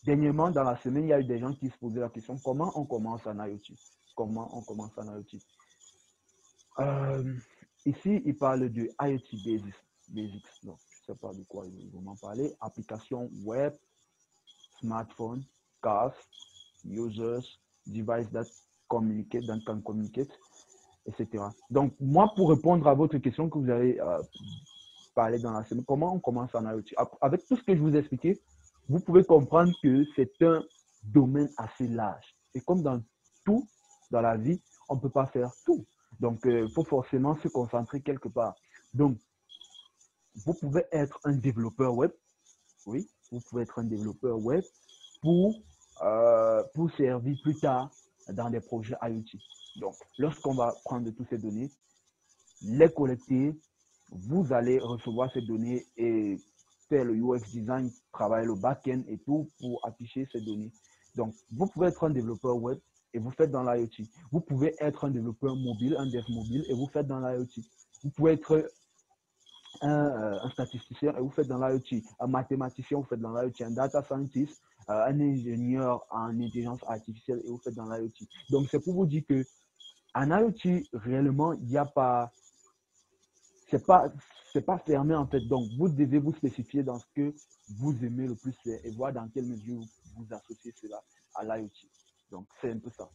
Dernièrement, dans la semaine, il y a eu des gens qui se posaient la question, comment on commence en IoT? Comment on commence en IoT? Ici, il parle de IoT Basics. Donc, je ne sais pas de quoi ils vont en parler. Applications web, smartphone, cars, users, devices that can communicate, etc. Donc, moi, pour répondre à votre question que vous avez parlé dans la semaine, comment on commence en IoT? Avec tout ce que je vous ai expliqué, vous pouvez comprendre que c'est un domaine assez large. Et comme dans tout, dans la vie, on ne peut pas faire tout. Donc, il faut forcément se concentrer quelque part. Donc, vous pouvez être un développeur web. Oui, vous pouvez être un développeur web pour servir plus tard dans des projets IoT. Donc, lorsqu'on va prendre toutes ces données, les collecter, vous allez recevoir ces données et faire le UX design, travailler le back-end et tout pour afficher ces données. Donc, vous pouvez être un développeur web et vous faites dans l'IoT. Vous pouvez être un développeur mobile, un dev mobile et vous faites dans l'IoT. Vous pouvez être un statisticien et vous faites dans l'IoT. Un mathématicien, vous faites dans l'IoT. Un data scientist, un ingénieur en intelligence artificielle et vous faites dans l'IoT. Donc, c'est pour vous dire que en IoT, réellement, il n'y a pas, c'est pas fermé en fait. Donc, vous devez vous spécifier dans ce que vous aimez le plus faire et voir dans quelle mesure vous associez cela à l'IoT. Donc, c'est un peu ça.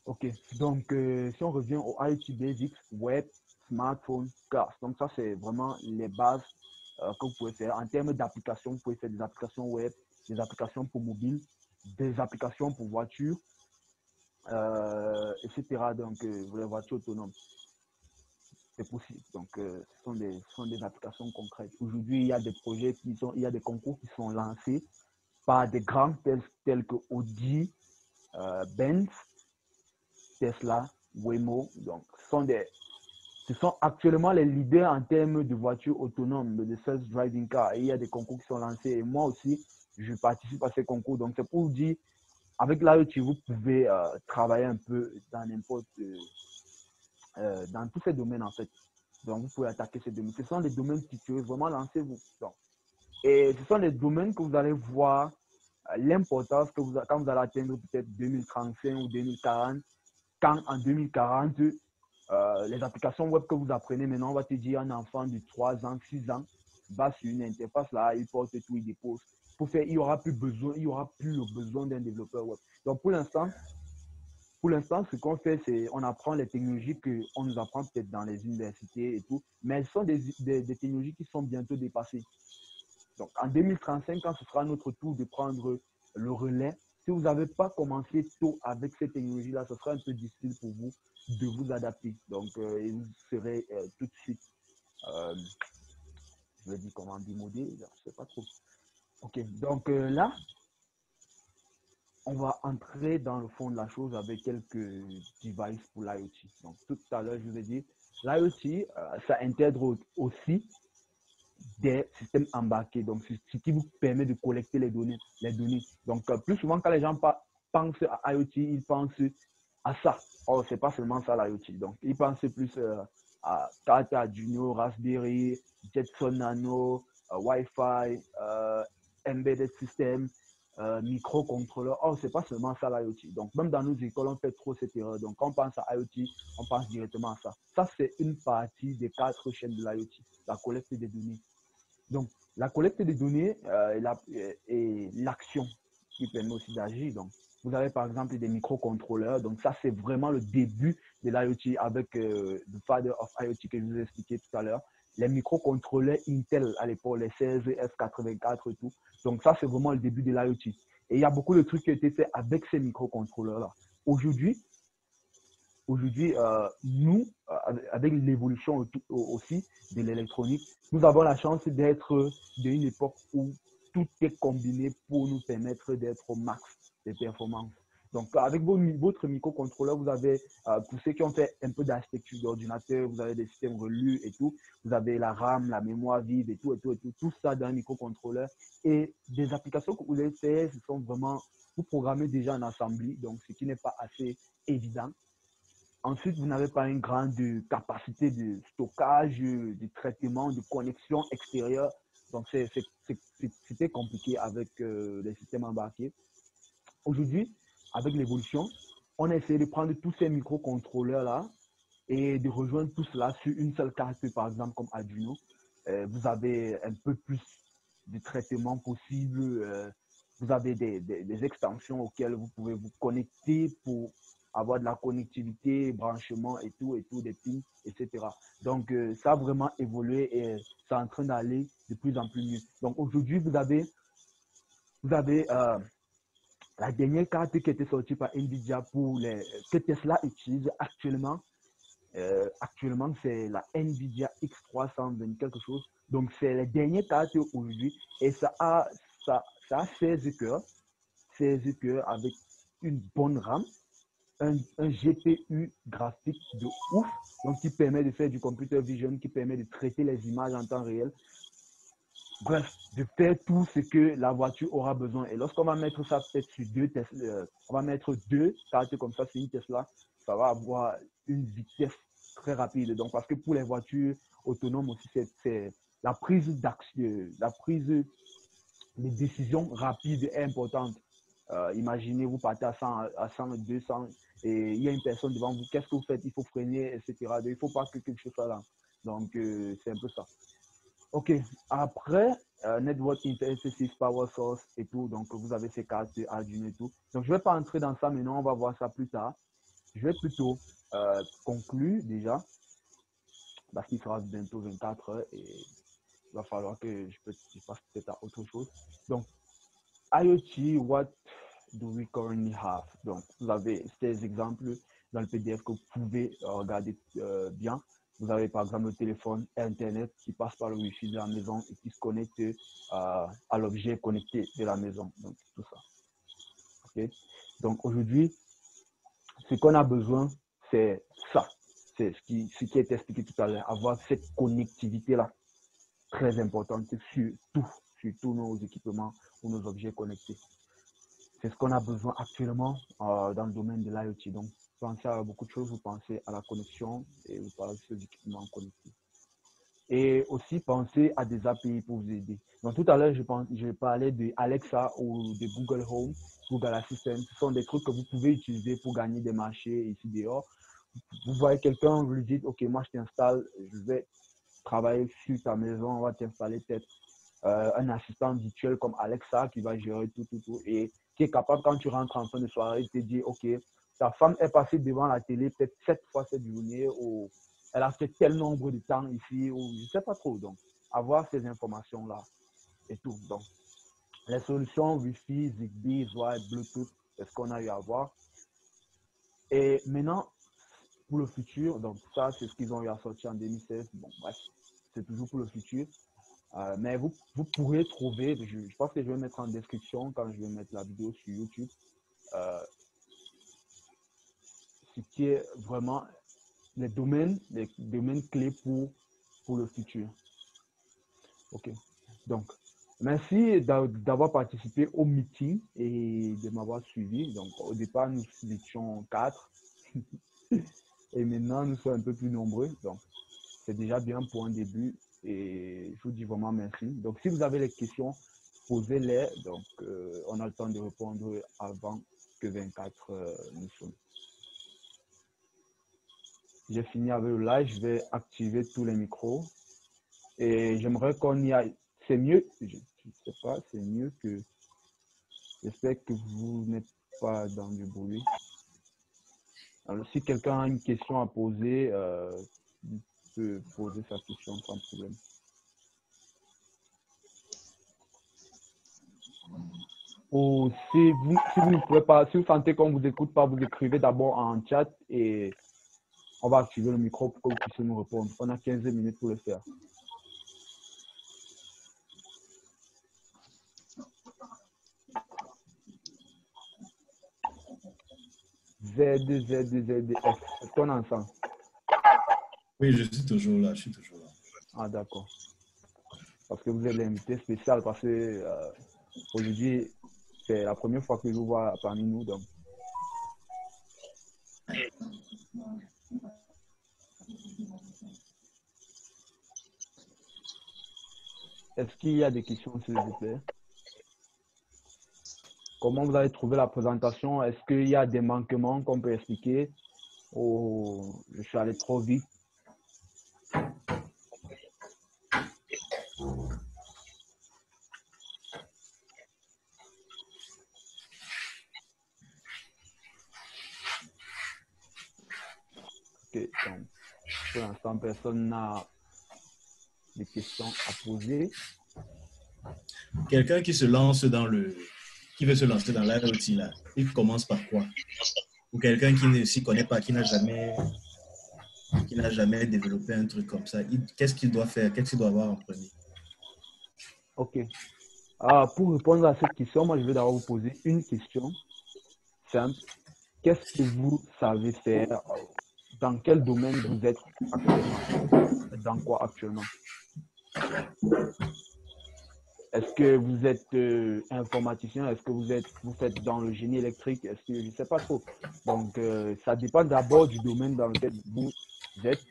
Ok, donc si on revient au IoT Basics, web, smartphone, cars. Donc, ça, c'est vraiment les bases que vous pouvez faire. En termes d'applications, vous pouvez faire des applications web, des applications pour mobile, des applications pour voiture, etc. Donc, les voitures autonomes. C'est possible. Donc, ce sont des applications concrètes. Aujourd'hui, il y a des projets il y a des concours qui sont lancés par des grands tels que Audi, Benz, Tesla, Waymo. Donc, ce sont actuellement les leaders en termes de voitures autonomes, de self-driving car. Et il y a des concours qui sont lancés. Et moi aussi, je participe à ces concours. Donc, c'est pour vous dire, avec l'IoT, vous pouvez travailler un peu dans n'importe dans tous ces domaines en fait. Donc, vous pouvez attaquer ces domaines. Ce sont des domaines situés, vraiment lancez-vous. Et ce sont des domaines que vous allez voir l'importance que quand vous allez atteindre peut-être 2035 ou 2040. Quand en 2040, les applications web que vous apprenez maintenant, on va te dire un enfant de 3 ans, 6 ans va sur une interface là, il porte tout, il dépose. Pour faire, il n'y aura plus le besoin d'un développeur web. Donc, pour l'instant, ce qu'on fait, c'est on apprend les technologies qu'on nous apprend peut-être dans les universités et tout, mais elles sont des technologies qui sont bientôt dépassées. Donc, en 2035, quand ce sera notre tour de prendre le relais, si vous n'avez pas commencé tôt avec ces technologies-là, ce sera un peu difficile pour vous de vous adapter. Donc, vous serez tout de suite, je vais dire comment démodé, je ne sais pas trop. OK, donc là, on va entrer dans le fond de la chose avec quelques devices pour l'IoT. Donc, tout à l'heure, je vous ai dit, l'IoT, ça intègre aussi des systèmes embarqués. Donc, ce qui vous permet de collecter les données. Donc, plus souvent, quand les gens pensent à IoT, ils pensent à ça. Or, ce n'est pas seulement ça l'IoT. Donc, ils pensent plus à Tata Arduino, Raspberry, Jetson Nano, Wi-Fi, Embedded System, microcontrôleur. Or, ce n'est pas seulement ça l'IoT. Donc, même dans nos écoles, on fait trop cette erreur. Donc, quand on pense à IoT, on pense directement à ça. Ça, c'est une partie des 4 chaînes de l'IoT, la collecte des données. Donc, la collecte des données et l'action qui permet aussi d'agir. Donc, vous avez par exemple des microcontrôleurs. Donc, ça, c'est vraiment le début de l'IoT avec le Father of IoT que je vous ai expliqué tout à l'heure. Les microcontrôleurs Intel à l'époque, les 16 F84 et tout. Donc, ça, c'est vraiment le début de l'IoT. Et il y a beaucoup de trucs qui ont été faits avec ces microcontrôleurs-là. Aujourd'hui, nous, avec l'évolution aussi de l'électronique, nous avons la chance d'être d'une époque où tout est combiné pour nous permettre d'être au max des performances. Donc, avec votre microcontrôleur, vous avez, pour ceux qui ont fait un peu d'architecture d'ordinateur, vous avez des systèmes relus et tout, vous avez la RAM, la mémoire vive et tout ça dans un microcontrôleur. Et des applications que vous allez faire, ce sont vraiment, vous programmez déjà en assembly, donc ce qui n'est pas assez évident. Ensuite, vous n'avez pas une grande capacité de stockage, de traitement, de connexion extérieure. Donc, c'était compliqué avec les systèmes embarqués. Aujourd'hui, avec l'évolution, on a essayé de prendre tous ces microcontrôleurs-là et de rejoindre tout cela sur une seule carte, par exemple, comme Arduino. Vous avez un peu plus de traitement possible. Vous avez des extensions auxquelles vous pouvez vous connecter pour avoir de la connectivité, branchement et tout, des pins, etc. Donc, ça a vraiment évolué et c'est en train d'aller de plus en plus mieux. Donc, aujourd'hui, vous avez la dernière carte qui a été sortie par NVIDIA que Tesla utilise actuellement. Actuellement, c'est la NVIDIA X320 quelque chose. Donc, c'est les dernières cartes aujourd'hui et ça a ça a 16 cœurs. 16 cœurs avec une bonne RAM, un GPU graphique de ouf, donc qui permet de faire du computer vision, qui permet de traiter les images en temps réel. Bref, de faire tout ce que la voiture aura besoin. Et lorsqu'on va mettre ça peut-être sur deux Tesla, on va mettre deux cartes comme ça sur une Tesla, ça va avoir une vitesse très rapide. Donc, parce que pour les voitures autonomes aussi, c'est la prise d'action, la prise de décision rapide est importante. Imaginez, vous partez à 100, 200 et il y a une personne devant vous. Qu'est-ce que vous faites? Il faut freiner, etc. Il ne faut pas que quelque chose soit là. Donc, c'est un peu ça. OK. Après, Network Interfaces, Power Source et tout. Donc, vous avez ces cartes Arduino et tout. Donc, je ne vais pas entrer dans ça maintenant. On va voir ça plus tard. Je vais plutôt conclure déjà parce qu'il sera bientôt 24 heures et il va falloir que je passe peut-être à autre chose. Donc, IoT, what do we currently have? Donc, vous avez ces exemples dans le PDF que vous pouvez regarder bien. Vous avez par exemple le téléphone, Internet qui passe par le Wi-Fi de la maison et qui se connecte à l'objet connecté de la maison. Donc, tout ça. Okay? Donc, aujourd'hui, ce qu'on a besoin, c'est ça. C'est ce qui est expliqué tout à l'heure. Avoir cette connectivité-là, très importante sur tous nos équipements ou nos objets connectés. C'est ce qu'on a besoin actuellement dans le domaine de l'IoT. Donc, pensez à beaucoup de choses, vous pensez à la connexion et vous pensez aux équipements connectés. Et aussi, pensez à des API pour vous aider. Donc, tout à l'heure, je parlais de Alexa ou de Google Home, Google Assistant. Ce sont des trucs que vous pouvez utiliser pour gagner des marchés ici dehors. Vous voyez quelqu'un, vous lui dites, OK, moi, je t'installe, je vais travailler sur ta maison, on va t'installer peut-être un assistant virtuel comme Alexa qui va gérer tout, et qui est capable, quand tu rentres en fin de soirée, de te dire, OK, ta femme est passée devant la télé peut-être 7 fois cette journée, ou elle a fait tel nombre de temps ici, ou je ne sais pas trop. Donc, avoir ces informations-là et tout. Donc, les solutions Wi-Fi, Zigbee, Zwire, Bluetooth, c'est ce qu'on a eu à voir. Et maintenant, pour le futur, donc ça, c'est ce qu'ils ont eu à sortir en 2016. Bon, bref, c'est toujours pour le futur. Mais vous pourrez trouver, je pense que je vais mettre en description quand je vais mettre la vidéo sur YouTube, ce qui est vraiment les domaines clés pour le futur. OK. Donc, merci d'avoir participé au meeting et de m'avoir suivi. Donc, au départ, nous étions 4 et maintenant, nous sommes un peu plus nombreux. Donc, c'est déjà bien pour un début. Et je vous dis vraiment merci. Donc, si vous avez les questions, posez-les. Donc, on a le temps de répondre avant que 24 nous sommes. J'ai fini avec le live. Je vais activer tous les micros. Et j'aimerais qu'on y aille. C'est mieux. Je ne sais pas. C'est mieux que... J'espère que vous n'êtes pas dans du bruit. Alors, si quelqu'un a une question à poser, peut poser sa question sans problème. Ou si vous ne pouvez pas, si vous sentez qu'on ne vous écoute pas, vous écrivez d'abord en chat et on va activer le micro pour que vous puissiez nous répondre. On a 15 minutes pour le faire. ZZF. Est-ce qu'on est ensemble? Oui, je suis toujours là. Ah, d'accord. Parce que vous êtes l'invité spécial, parce que aujourd'hui, c'est la première fois que je vous vois parmi nous. Donc. Est-ce qu'il y a des questions, s'il vous plaît? Comment vous avez trouvé la présentation? Est-ce qu'il y a des manquements qu'on peut expliquer? Ou je suis allé trop vite? Ok, donc, pour l'instant, personne n'a des questions à poser. Quelqu'un qui veut se lancer dans l'IoT là, il commence par quoi? Ou quelqu'un qui ne s'y connaît pas, qui n'a jamais développé un truc comme ça, qu'est-ce qu'il doit faire? Qu'est-ce qu'il doit avoir en premier? Ok. Pour répondre à cette question, moi, je vais d'abord vous poser une question simple. Qu'est-ce que vous savez faire? Dans quel domaine vous êtes actuellement? Dans quoi actuellement? Est-ce que vous êtes informaticien? Est-ce que vous faites dans le génie électrique? Est-ce que je ne sais pas trop. Donc, ça dépend d'abord du domaine dans lequel vous êtes.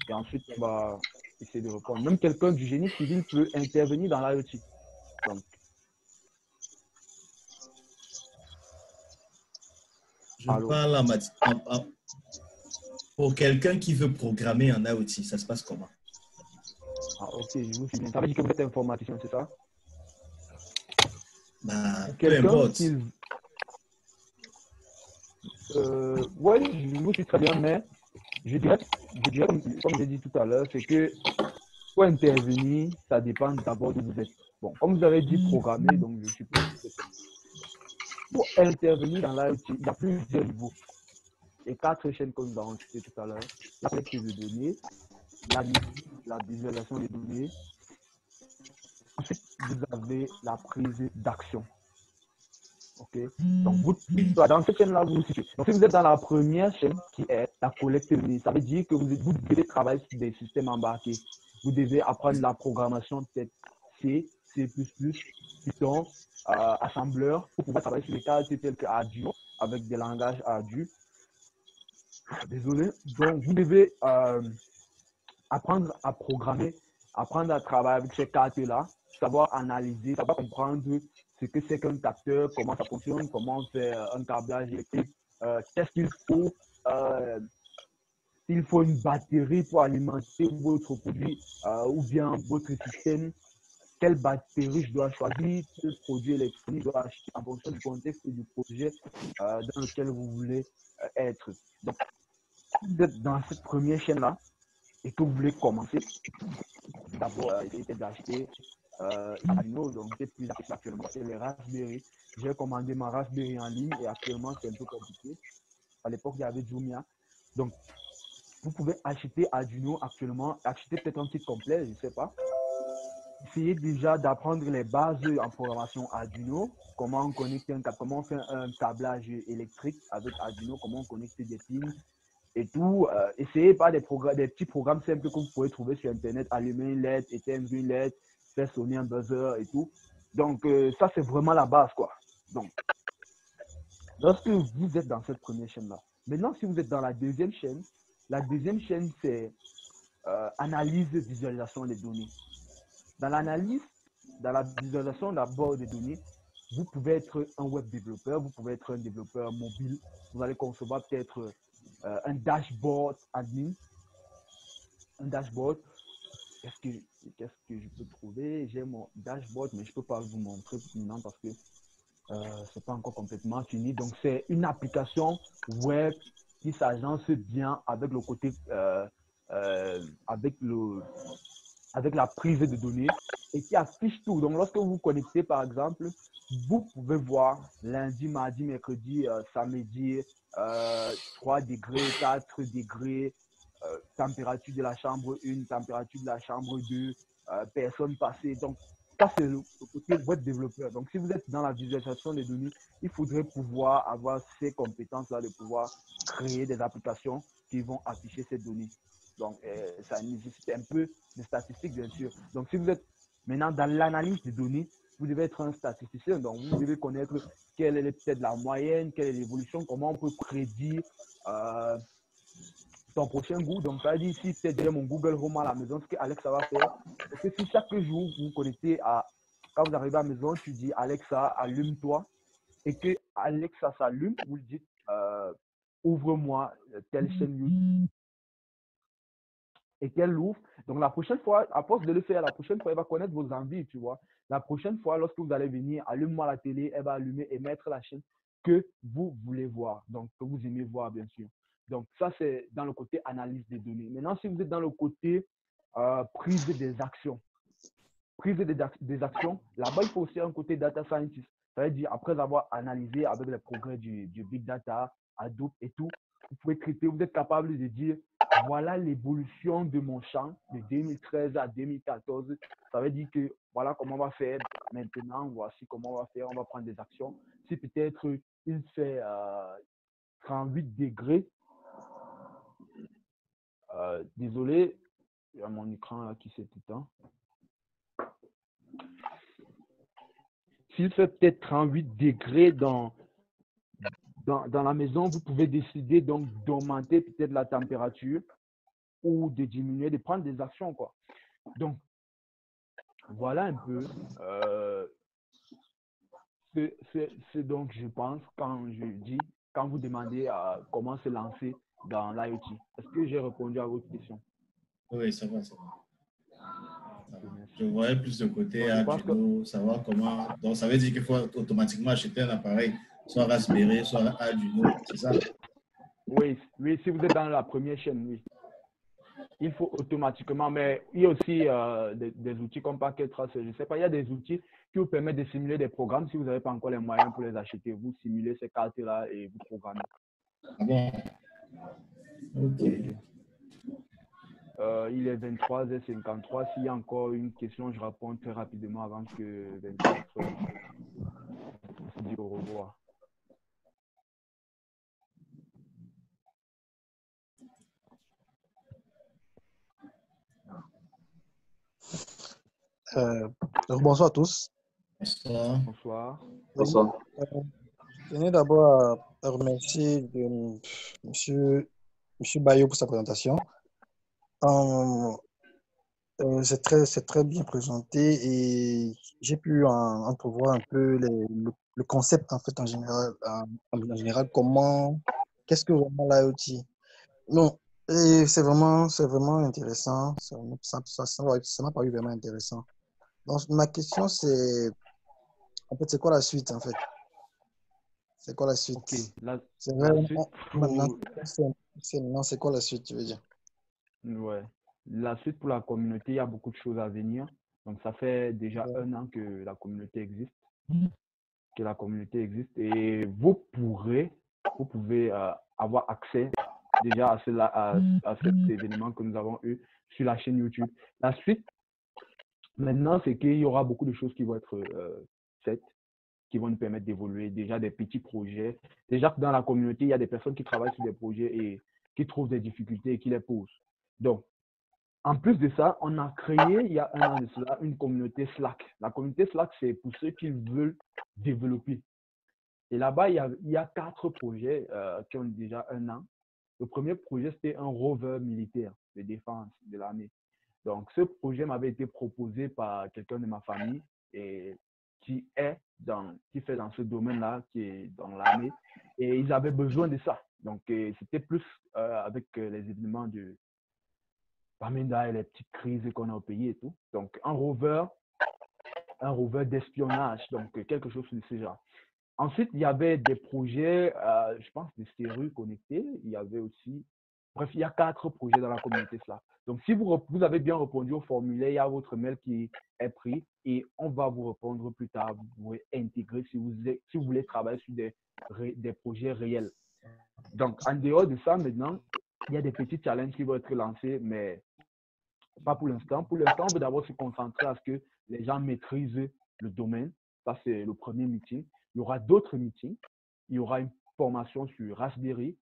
Et ensuite, on va essayer de répondre. Même quelqu'un du génie civil peut intervenir dans l'IoT. Donc, Je allô? parle pour quelqu'un qui veut programmer en IoT, ça se passe comment? Ok, je vous suis bien. Ça veut dire que vous êtes informaticien, c'est ça? Bah, Pour peu quelqu'un importe. qui... oui, je vous suis très bien, mais je dirais comme j'ai dit tout à l'heure, c'est que pour intervenir, ça dépend d'abord d'où vous êtes. Bon, comme vous avez dit programmer, donc je suppose que pour intervenir dans l'IoT, il y a plusieurs niveaux. Et 4 chaînes comme nous avons cité tout à l'heure. La collecte de données, la visualisation des données. Ensuite, vous avez la prise d'action. Ok. Donc, dans cette chaîne-là, vous vous situez. Donc, si vous êtes dans la première chaîne, qui est la collecte de données, ça veut dire que vous devez travailler sur des systèmes embarqués. Vous devez apprendre la programmation, peut-être C, C++, Python, assembleur, pour pouvoir travailler sur des cas tels que Arduino, avec des langages Arduino. Désolé. Donc, vous devez apprendre à programmer, apprendre à travailler avec ces cartes-là, savoir analyser, savoir comprendre ce que c'est qu'un capteur, comment ça fonctionne, comment on fait un câblage électrique, qu'est-ce qu'il faut, s'il faut une batterie pour alimenter votre produit ou bien votre système, quelle batterie je dois choisir, quel produit électronique je dois acheter en fonction du contexte et du projet dans lequel vous voulez être. Donc, vous êtes dans cette première chaîne-là et que vous voulez commencer, d'abord essayer d'acheter Arduino, donc c'est plus actuellement, c'est les Raspberry. J'ai commandé ma Raspberry en ligne et actuellement c'est un peu compliqué. À l'époque, il y avait Jumia. Donc, vous pouvez acheter Arduino actuellement, acheter peut-être un kit complet, je ne sais pas. Essayez déjà d'apprendre les bases en programmation Arduino, comment on connecte comment on fait un câblage électrique avec Arduino, comment on connecte des pins et tout. Essayez par des petits programmes simples que vous pouvez trouver sur Internet, allumer une LED, éteindre une LED, faire sonner un buzzer et tout. Donc, ça, c'est vraiment la base, quoi. Donc, lorsque vous êtes dans cette première chaîne-là, maintenant, si vous êtes dans la deuxième chaîne, c'est analyse, visualisation des données. Dans l'analyse, dans la visualisation d'abord des données, vous pouvez être un web développeur, vous pouvez être un développeur mobile, vous allez concevoir peut-être un dashboard admin, un dashboard. Qu'est-ce que je peux trouver? J'ai mon dashboard, mais je ne peux pas vous montrer maintenant parce que ce n'est pas encore complètement fini. Donc, c'est une application web qui s'agence bien avec le côté, avec la prise de données et qui affiche tout. Donc, lorsque vous vous connectez, par exemple, vous pouvez voir lundi, mardi, mercredi, samedi, 3 degrés, 4 degrés, température de la chambre 1, température de la chambre 2, personnes passées. Donc, ça, c'est le côté web développeur. Donc, si vous êtes dans la visualisation des données, il faudrait pouvoir avoir ces compétences-là de pouvoir créer des applications qui vont afficher ces données. Donc, ça nécessite un peu de statistiques, bien sûr. Donc, si vous êtes maintenant dans l'analyse des données, vous devez être un statisticien. Donc, vous devez connaître quelle est peut-être la moyenne, quelle est l'évolution, comment on peut prédire ton prochain goût. Donc, ça veut dire si peut-être j'ai mon Google Home à la maison, ce que Alexa va faire, c'est que si chaque jour vous vous connectez à, quand vous arrivez à la maison, tu dis Alexa, allume-toi, et que Alexa s'allume, vous le dites ouvre-moi telle chaîne YouTube et qu'elle l'ouvre. Donc, la prochaine fois, à force de le faire, la prochaine fois, elle va connaître vos envies, tu vois. La prochaine fois, lorsque vous allez venir, allume-moi la télé, elle va allumer et mettre la chaîne que vous voulez voir, donc que vous aimez voir, bien sûr. Donc, ça, c'est dans le côté analyse des données. Maintenant, si vous êtes dans le côté prise des actions, des actions, là-bas, il faut aussi un côté data scientist. Ça veut dire, après avoir analysé avec les progrès du big data, Hadoop et tout, vous pouvez traiter, vous êtes capable de dire, voilà l'évolution de mon champ de 2013 à 2014. Ça veut dire que voilà comment on va faire maintenant, voici comment on va faire, on va prendre des actions. Si peut-être il fait 38 degrés, désolé, il y a mon écran là qui s'est éteint. S'il fait peut-être 38 degrés dans la maison, vous pouvez décider donc d'augmenter peut-être la température ou de diminuer, de prendre des actions, quoi. Donc, voilà un peu. C'est donc, je pense, quand vous demandez comment se lancer dans l'IoT. Est-ce que j'ai répondu à votre question? Oui, ça va, ça va. Merci. Je voyais plus de côté Donc, je pense Arduino, savoir comment. Donc, ça veut dire qu'il faut automatiquement acheter un appareil, soit Raspberry, soit Arduino, c'est ça? Oui, oui, si vous êtes dans la première chaîne, oui. Il faut automatiquement, mais il y a aussi des outils comme Packet Trace, je ne sais pas, il y a des outils qui vous permettent de simuler des programmes si vous n'avez pas encore les moyens pour les acheter. Vous simulez ces cartes-là et vous programmez. Ah bon? Ok. Il est 23h53. S'il y a encore une question, je réponds très rapidement avant que 24 se dise au revoir. Bonsoir à tous. Bonsoir. Bonsoir. Bonsoir. Je tenais d'abord à remercier monsieur Bayo pour sa présentation. C'est très bien présenté et j'ai pu entrevoir un peu le concept en fait en général, qu'est-ce que vraiment l'IoT. Non, et c'est vraiment intéressant, ça m'a paru vraiment intéressant. Donc ma question c'est, en fait, c'est quoi la suite en fait? C'est quoi la suite? Ok, C'est la vraiment suite maintenant, pour... c'est quoi la suite, tu veux dire? Ouais. La suite pour la communauté, il y a beaucoup de choses à venir. Donc, ça fait déjà Ouais. 1 an que la communauté existe. Et vous pouvez avoir accès déjà à cet événement que nous avons eu sur la chaîne YouTube. La suite, maintenant, c'est qu'il y aura beaucoup de choses qui vont être faites, qui vont nous permettre d'évoluer. Déjà des petits projets. Déjà que dans la communauté, il y a des personnes qui travaillent sur des projets et qui trouvent des difficultés et qui les posent. Donc, en plus de ça, on a créé, il y a 1 an de cela, une communauté Slack. La communauté Slack, c'est pour ceux qui veulent développer. Et là-bas, il y a 4 projets qui ont déjà 1 an. Le premier projet, c'était un rover militaire de défense de l'armée. Donc, ce projet m'avait été proposé par quelqu'un de ma famille et qui fait dans ce domaine-là, qui est dans l'armée. Et ils avaient besoin de ça. Donc, c'était plus avec les événements de Bamenda et les petites crises qu'on a au pays et tout. Donc, un rover d'espionnage, donc quelque chose de ce genre. Ensuite, il y avait des projets, je pense, de serrures connectées. Il y avait aussi, bref, il y a 4 projets dans la communauté Slack. Donc, si vous avez bien répondu au formulaire, il y a votre mail qui est pris et on va vous répondre plus tard. Vous pouvez intégrer si vous voulez travailler sur des projets réels. Donc, en dehors de ça, maintenant, il y a des petits challenges qui vont être lancés, mais pas pour l'instant. Pour l'instant, on veut d'abord se concentrer à ce que les gens maîtrisent le domaine. Ça, c'est le premier meeting. Il y aura d'autres meetings. Il y aura une formation sur Raspberry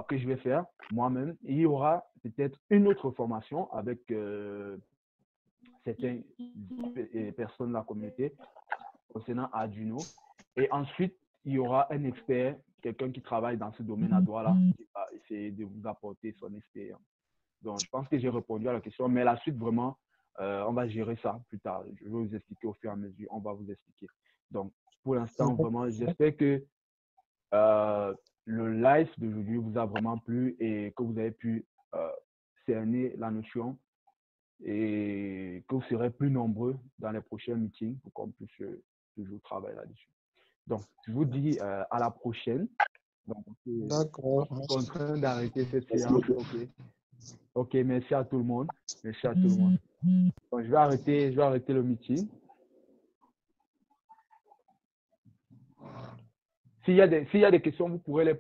que je vais faire moi-même. Et il y aura peut-être une autre formation avec certaines personnes de la communauté concernant Arduino. Et ensuite, il y aura un expert, quelqu'un qui travaille dans ce domaine à Douala, qui va essayer de vous apporter son expérience. Donc, je pense que j'ai répondu à la question, mais la suite, vraiment, on va gérer ça plus tard. Je vais vous expliquer au fur et à mesure. On va vous expliquer. Donc, pour l'instant, vraiment, j'espère que le live d'aujourd'hui vous a vraiment plu et que vous avez pu cerner la notion et que vous serez plus nombreux dans les prochains meetings pour qu'on puisse toujours travailler là-dessus. Donc, je vous dis à la prochaine. Donc, D'accord. je suis en train d'arrêter cette séance. Ok, merci à tout le monde. Merci à tout le monde. Donc, je vais arrêter le meeting. S'il y a des questions, vous pouvez